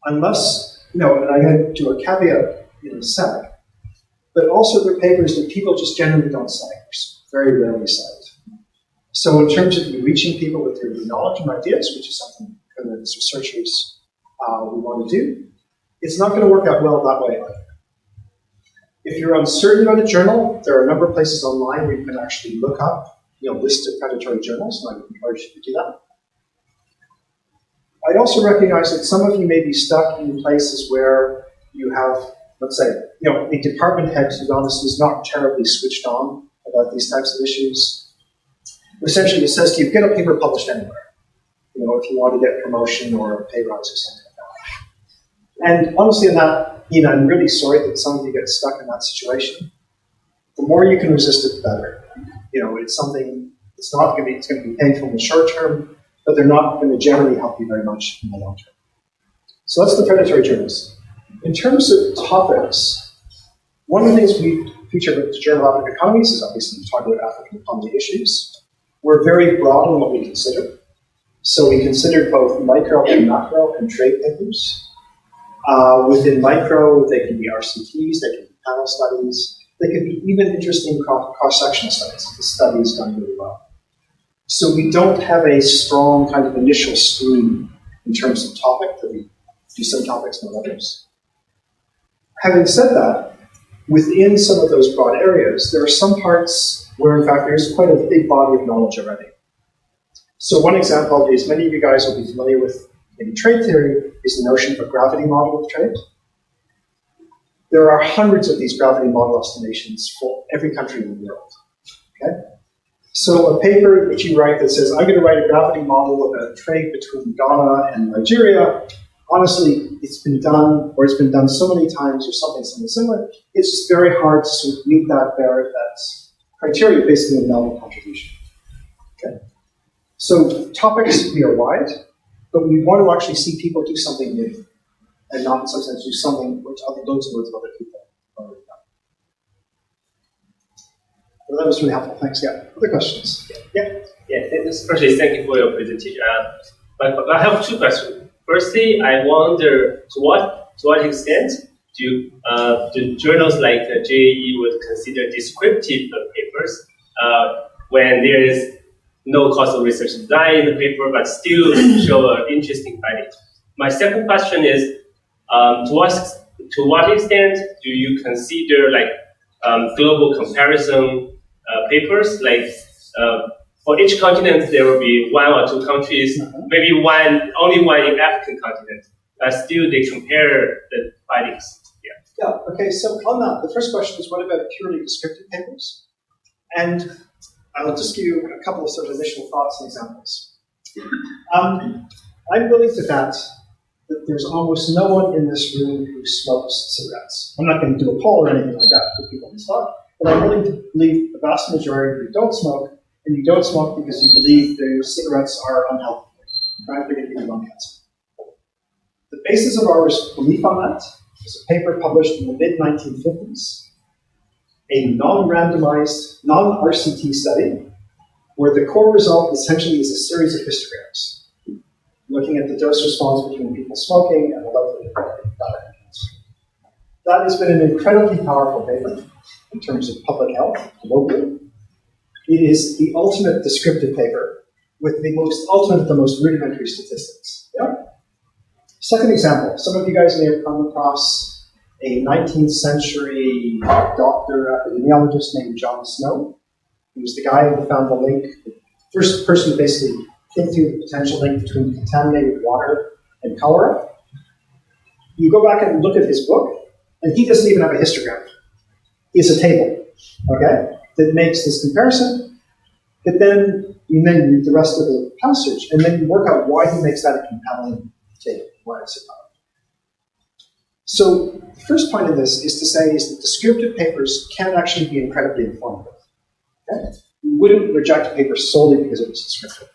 Unless, and I'm going to do a caveat in a sec, but also they're papers that people just generally don't cite, very rarely cite. So in terms of you reaching people with your knowledge and ideas, which is something that as researchers we want to do, it's not going to work out well that way either. If you're uncertain about a journal, there are a number of places online where you can actually look up, list of predatory journals, and I would encourage you to do that. I'd also recognize that some of you may be stuck in places where you have, let's say, a department head who honestly is not terribly switched on about these types of issues. Essentially, it says to you, get a paper published anywhere, if you want to get promotion or a pay rise or something like that. And honestly, in that, I'm really sorry that some of you get stuck in that situation. The more you can resist it, the better. It's something, it's going to be painful in the short term, but they're not going to generally help you very much in the long term. So that's the predatory journals. In terms of topics, one of the things we feature with the Journal of African Economies is obviously we talk about African economy issues. We're very broad in what we consider. So we consider both micro and macro and trade papers. Within micro, they can be RCTs, they can be panel studies, they can be even interesting cross-sectional studies if the study is done really well. So we don't have a strong kind of initial screen in terms of topic that we do some topics more than others. Having said that, within some of those broad areas, there are some parts where, in fact, there's quite a big body of knowledge already. So one example is, many of you guys will be familiar with, in trade theory, is the notion of a gravity model of trade. There are hundreds of these gravity model estimations for every country in the world. Okay? So a paper that you write that says, I'm going to write a gravity model about trade between Ghana and Nigeria, honestly, it's been done, or it's been done so many times, or something similar. It's just very hard to sort of meet that criteria based on the nominal contribution. Okay? So topics, we are wide, but we want to actually see people do something new, and not in some sense do something which loads of other people have already done. Well, that was really helpful. Thanks. Yeah. Other questions? Yeah. Firstly, thank you for your presentation. But I have two questions. Firstly, I wonder to what extent do journals like JAE would consider descriptive papers when there is no causal research done in the paper, but still show an interesting finding. My second question is, to what extent do you consider global comparison papers? For each continent, there will be one or two countries, maybe only one in African continent, but still they compare the findings. Yeah. Okay. So on that, the first question is, what about purely descriptive papers? And I'll just give you a couple of sort of initial thoughts and examples. I'm willing to bet that there's almost no one in this room who smokes cigarettes. I'm not going to do a poll or anything like that for people on the spot, but I'm willing to believe the vast majority who don't smoke, and you don't smoke because you believe their cigarettes are unhealthy, right? They're going to give you lung cancer. The basis of our belief on that is a paper published in the mid-1950s, a non-randomized, non-RCT study, where the core result essentially is a series of histograms, looking at the dose response between people smoking and the likelihood of dying. That has been an incredibly powerful paper in terms of public health globally. It is the ultimate descriptive paper with the most rudimentary statistics. Yeah? Second example, some of you guys may have come across a 19th century doctor, epidemiologist named John Snow. He was the guy who found the link, the first person to basically think through the potential link between contaminated water and cholera. You go back and look at his book, and he doesn't even have a histogram. He has a table, okay, that makes this comparison, but then you read the rest of the passage, and then you work out why he makes that a compelling table, why it's so powerful. So the first point of this is to say is that descriptive papers can actually be incredibly informative. Okay? You wouldn't reject a paper solely because it was descriptive.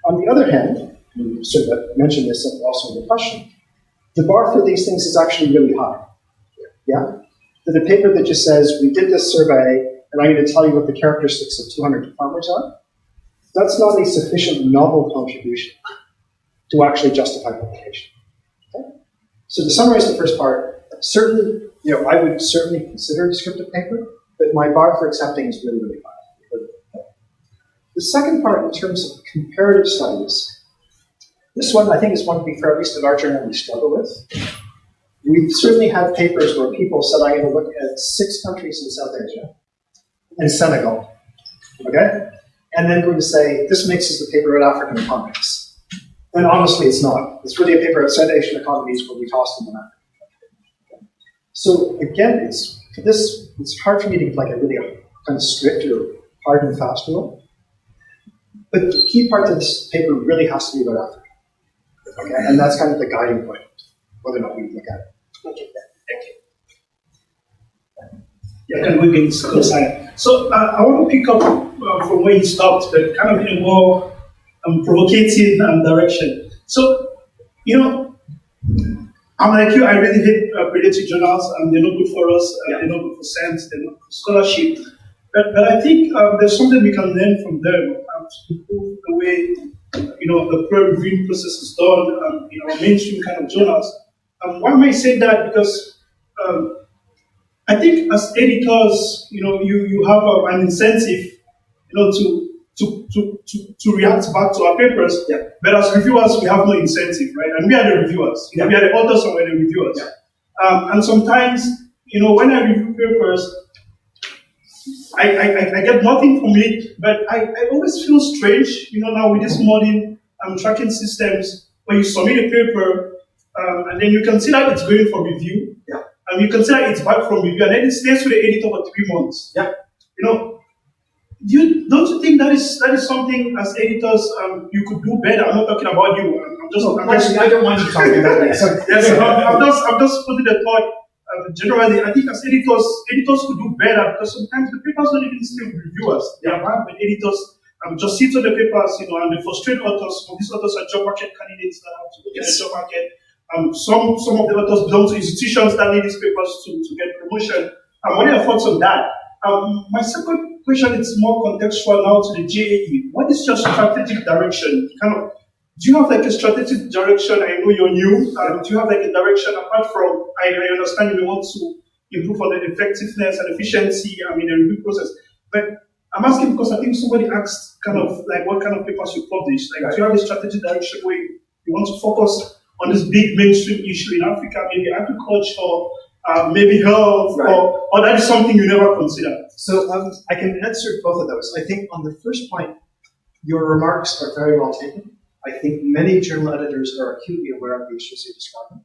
On the other hand, you sort of mentioned this also in the question, the bar for these things is actually really high. Yeah? That a paper that just says, we did this survey, and I'm going to tell you what the characteristics of 200 farmers are, that's not a sufficient novel contribution to actually justify publication. Okay? So to summarize the first part, certainly, I would certainly consider a descriptive paper, but my bar for accepting is really, really high. Okay? The second part, in terms of comparative studies, this one I think is one, to be fair, at least in our journal, we struggle with. We've certainly had papers where people said, I'm going to look at 6 countries in South Asia and Senegal, okay? And then going to say, this makes us a paper about African economies. And honestly, it's not. It's really a paper about South Asian economies where we tossed them in Africa. Okay? So again, it's hard for me to give like a really kind of strict or hard and fast rule. But the key part of this paper really has to be about Africa. Okay? And that's kind of the guiding point, whether or not we look at it. Okay, thank you. Yeah, and we can discuss that. So I want to pick up from where you stopped, but kind of in a more provocative direction. So, I'm like you, I really hate predatory journals, and they're not good for us, they're not good for science, they're not good for scholarship. But I think there's something we can learn from them to improve the way, the peer reviewing process is done in our mainstream kind of journals. Why am I saying that? Because I think as editors, you have an incentive, to to react back to our papers. Yeah. But as reviewers, we have no incentive, right? And we are the reviewers. Yeah. We are the authors and we're the reviewers. Yeah. And sometimes, when I review papers, I get nothing from it, but I always feel strange, now with this modern tracking systems, where you submit a paper, and then you can see that it's going for review, and you can see that it's back from review, and then it stays with the editor for 3 months. Yeah. Don't you think that is something as editors you could do better? I'm not talking about you. I don't mind you talking about that. I'm just putting the thought. Generally, I think as editors could do better, because sometimes the papers don't even stay with reviewers. They are bad, but editors just sit on the papers, and they frustrate authors. These authors are job market candidates that have to go to the job market. Some of the authors belong to institutions that need these papers to get promotion. What are your thoughts on that? My second question is more contextual now to the JAE. What is your strategic direction? Do you have like a strategic direction? I know you're new. Do you have like a direction apart from, I understand you want to improve on the effectiveness and efficiency in the review process. But I'm asking because I think somebody asked what kind of papers you publish. Like, do you have a strategic direction where you want to focus on this big mainstream issue in Africa, maybe agriculture, maybe health, or that is something you never consider? So I can answer both of those. I think on the first point, your remarks are very well taken. I think many journal editors are acutely aware of the issues you're describing.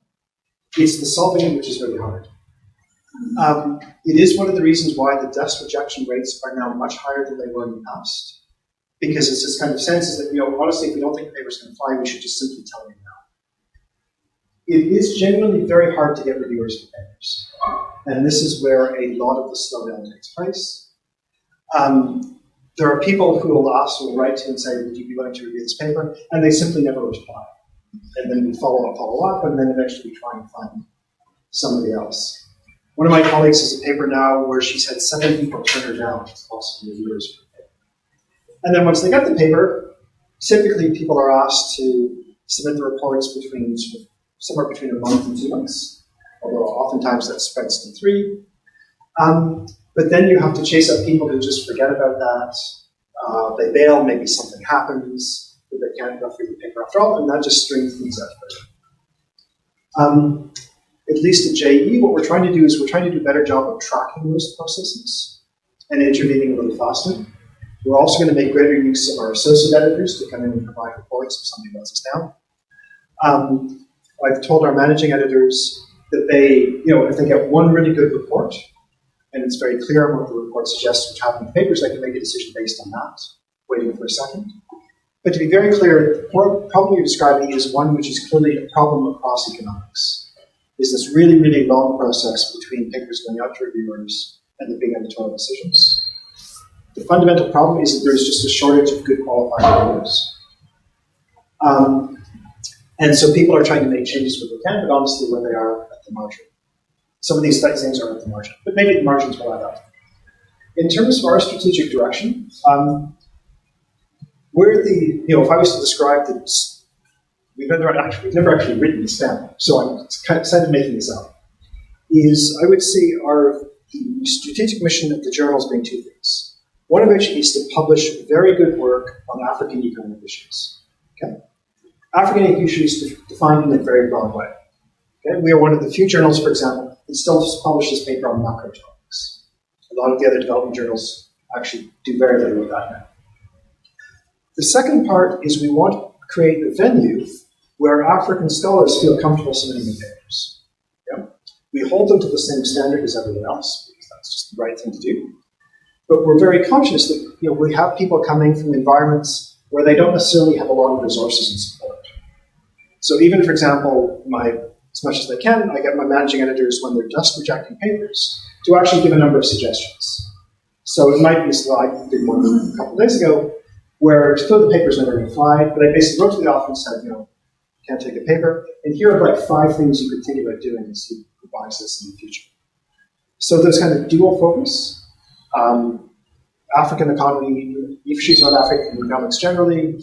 It's the solving it which is really hard. It is one of the reasons why the desk rejection rates are now much higher than they were in the past. Because it's this kind of sense is that, honestly, if we don't think the paper's going to fly, we should just simply tell you now. It is genuinely very hard to get reviewers for papers. And this is where a lot of the slowdown takes place. There are people who will ask or write to and say, would you be willing to review this paper? And they simply never reply. And then we follow up, and then eventually we try and find somebody else. One of my colleagues has a paper now where she's had 7 people turn her down as possible reviewers for the paper. And then once they get the paper, typically people are asked to submit the reports somewhere between a month and 2 months, although oftentimes that spreads to 3. But then you have to chase up people who just forget about that. They bail, maybe something happens, but they can't go through the paper after all, and that just strings things out further. At least at JE, what we're trying to do is we're trying to do a better job of tracking those processes and intervening a little faster. We're also going to make greater use of our associate editors to come in and provide reports if somebody lets us down. I've told our managing editors that if they get one really good report, and it's very clear on what the report suggests which happened in the papers, they can make a decision based on that, waiting for a second. But to be very clear, the problem you're describing is one which is clearly a problem across economics. Is this really, really long process between papers going out to reviewers and the big editorial decisions. The fundamental problem is that there's just a shortage of good qualified reviewers. And so people are trying to make changes where they can, but honestly where they are at the margin. Some of these things are at the margin, but maybe the margins will add up. In terms of our strategic direction, if I was to describe this, we've never actually written this down, so I'm kind of making this up, I would say the strategic mission of the journal is being 2 things. One of which is to publish very good work on African economic issues. Okay? African issues defined in a very broad way. Okay? We are one of the few journals, for example, that still publishes paper on macro topics. A lot of the other development journals actually do very little with that now. The second part is we want to create a venue where African scholars feel comfortable submitting their papers. Yeah? We hold them to the same standard as everyone else, because that's just the right thing to do. But we're very conscious that we have people coming from environments where they don't necessarily have a lot of resources and support. So even, for example, as much as they can, I get my managing editors, when they're just rejecting papers, to actually give a number of suggestions. So it might be a slide I did one a couple of days ago, where it's clear the paper's never going to fly, but I basically wrote to the author and said, can't take a paper, and here are 5 things you could think about doing and see who buys this in the future. So there's kind of dual focus. African economy, issues on African economics generally,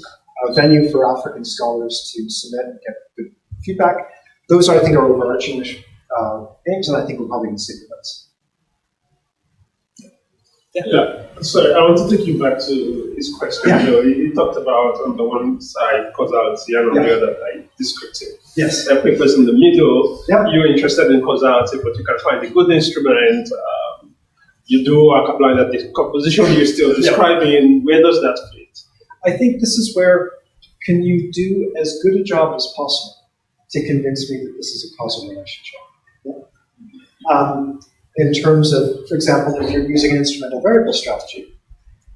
a venue for African scholars to submit and get good feedback. Those are, I think, are overarching aims, and I think we're probably going to stick with those. Yeah. Sorry, I want to take you back to his question. Yeah. He talked about on the one side causality and on the other like descriptive. Yes. The papers in the middle, Yeah. you're interested in causality, but you can find a good instrument. You do a couple of the composition you're still describing. Where does that fit? I think this is where can you do as good a job as possible to convince me that this is a causal relationship. Yeah. In terms of, for example, if you're using an instrumental variable strategy,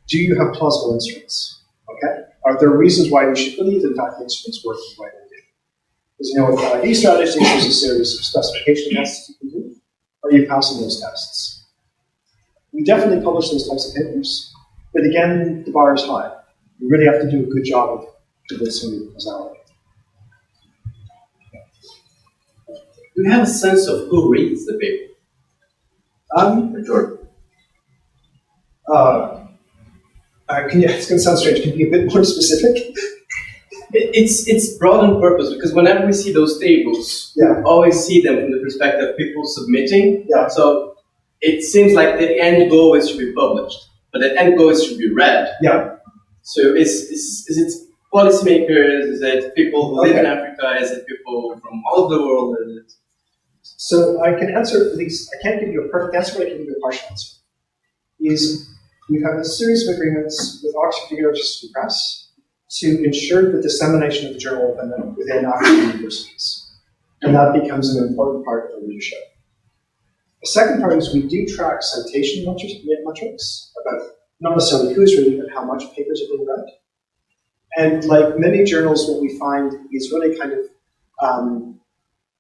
do you have plausible instruments? Okay. Are there reasons why we should believe, in fact, the instruments work the way they do? Because you know, with LID strategies, there's a series of specification tests you can do. Are you passing those tests? We definitely publish those types of papers, but again, the bar is high. You really have to do a good job of convincing the causality. Do you have a sense of who reads the paper? Jordan. It's going to sound strange. Can you be a bit more specific? It's broad on purpose because whenever we see those tables, we always see them from the perspective of people submitting. Yeah. So it seems like the end goal is to be published, but the end goal is to be read. Yeah. So is it policymakers? Is it people who live in Africa? Is it people from all over the world? So I can answer at least, I can't give you a perfect answer, but I can give you a partial answer. We have a series of agreements with Oxford University Press to ensure the dissemination of the Journal of African Economies within African universities. And that becomes an important part of the leadership. The second part is we do track citation metrics about not necessarily who's reading, but how much papers are being read. And like many journals, what we find is really kind of,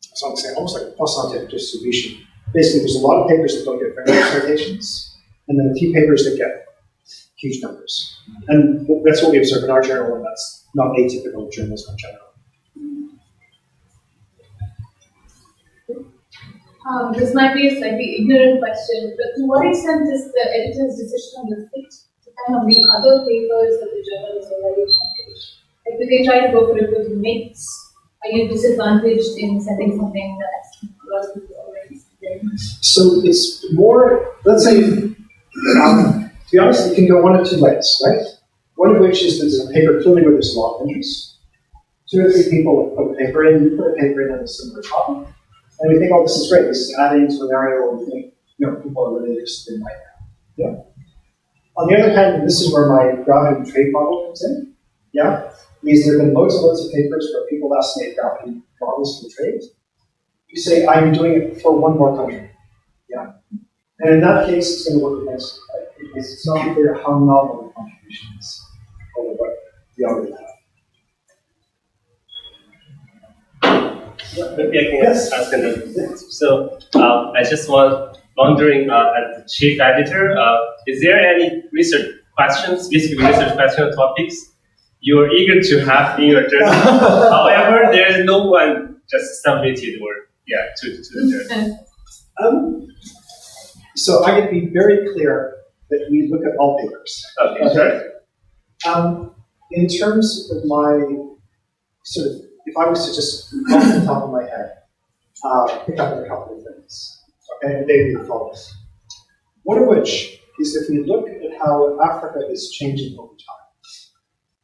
so I'm saying almost like a plus-scientific distribution. Basically, there's a lot of papers that don't get very much citations, and then a few papers that get huge numbers. And that's what we observe in our journal, and that's not atypical of journalism in general. This might be a slightly ignorant question, but to what extent is the editor's decision on the fit to kind of read other papers that the journal is already published? Like, do they try to go for a good mix? Are you disadvantaged in sending something that's lots of people already read? So it's more, let's say, to be honest, it can go one of two ways, right? One of which is there's a paper clearly where there's a lot of interest. 2 or 3 people put a paper in, you put a paper in on a similar topic, and we think, oh, this is great. This is adding to an area where we think, people are really interested in right now. Yeah. On the other hand, and this is where my gravity trade model comes in. Yeah. Is there have been loads and loads of papers where people estimate gravity models for trade. You say, I'm doing it for one more country. Yeah. And in that case, it's going to work against it. It's not clear how novel the contribution is over what we already have. Maybe I can ask another. So I just wondering, as the chief editor, is there any research questions, specific research question topics you're eager to have in your journal? However, there is no one just submitted or to the journal. So I can be very clear that we look at all papers. Okay. In terms of my sort of, if I was to just off the top of my head, pick up a couple of things, okay, and they would follow. One of which is if we look at how Africa is changing over time.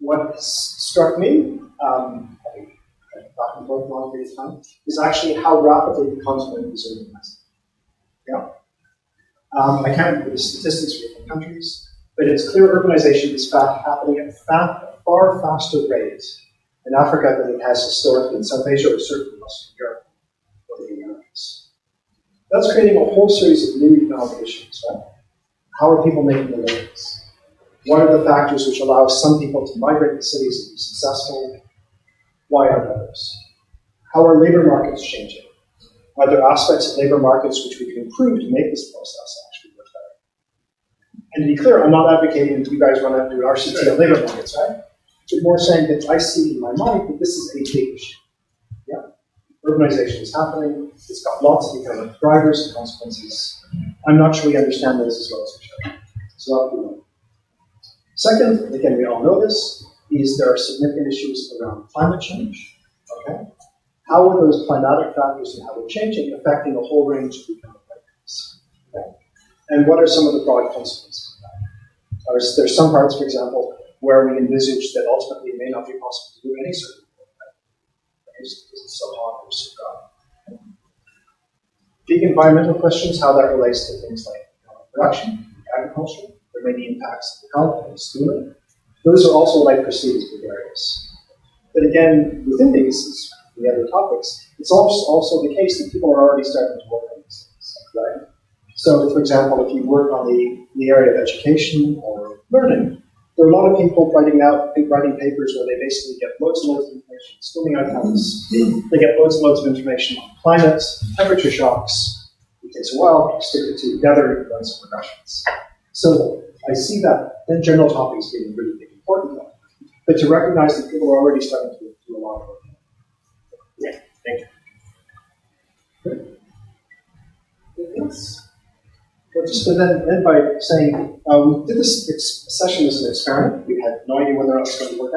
What struck me, back and forth a long period of time, is actually how rapidly the continent is urbanizing. Yeah. I can't remember the statistics for different countries, but it's clear urbanization is happening at a far faster rate in Africa than it has historically in South Asia or certainly Western Europe or the Americas. That's creating a whole series of new economic issues, right? How are people making their livings? What are the factors which allow some people to migrate to cities and be successful? Why aren't others? How are labor markets changing? Are there aspects of labor markets which we can improve to make this process actually work better? And to be clear, I'm not advocating that you guys run out and do an RCT on labor markets, right? But more saying that I see in my mind that this is a big issue. Yeah? Urbanization is happening. It's got lots of economic drivers and consequences. I'm not sure we understand those as well as we should. So that would be one. Second, again, we all know this, is there are significant issues around climate change. Okay? How are those climatic factors and how they're changing affecting a whole range of economic outcomes? Okay? And what are some of the broad consequences of There's some parts, for example, where we envisage that ultimately it may not be possible to do any certain work, right? Because it's so hot or so dry. Big environmental questions, how that relates to things like production, agriculture, there may be impacts of the health and schooling. Those are also like perceived with areas. But again, within these, the other topics, it's also the case that people are already starting to work on these things, right? So, for example, if you work on the area of education or learning, there are a lot of people writing papers where they basically get loads and loads of information, schooling outcomes. They get loads and loads of information on climate, temperature shocks. It takes a while to stick the two together and run some regressions. So I see that then general topics being really big important one. But to recognize that people are already starting to do a lot of work. Yeah, thank you. Good. Anything else? Well, just to then end by saying, we did this session as an experiment. We had no idea whether or not it was going to work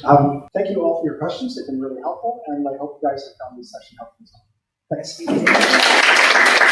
out. Thank you all for your questions. They've been really helpful, and I hope you guys have found this session helpful. Thanks.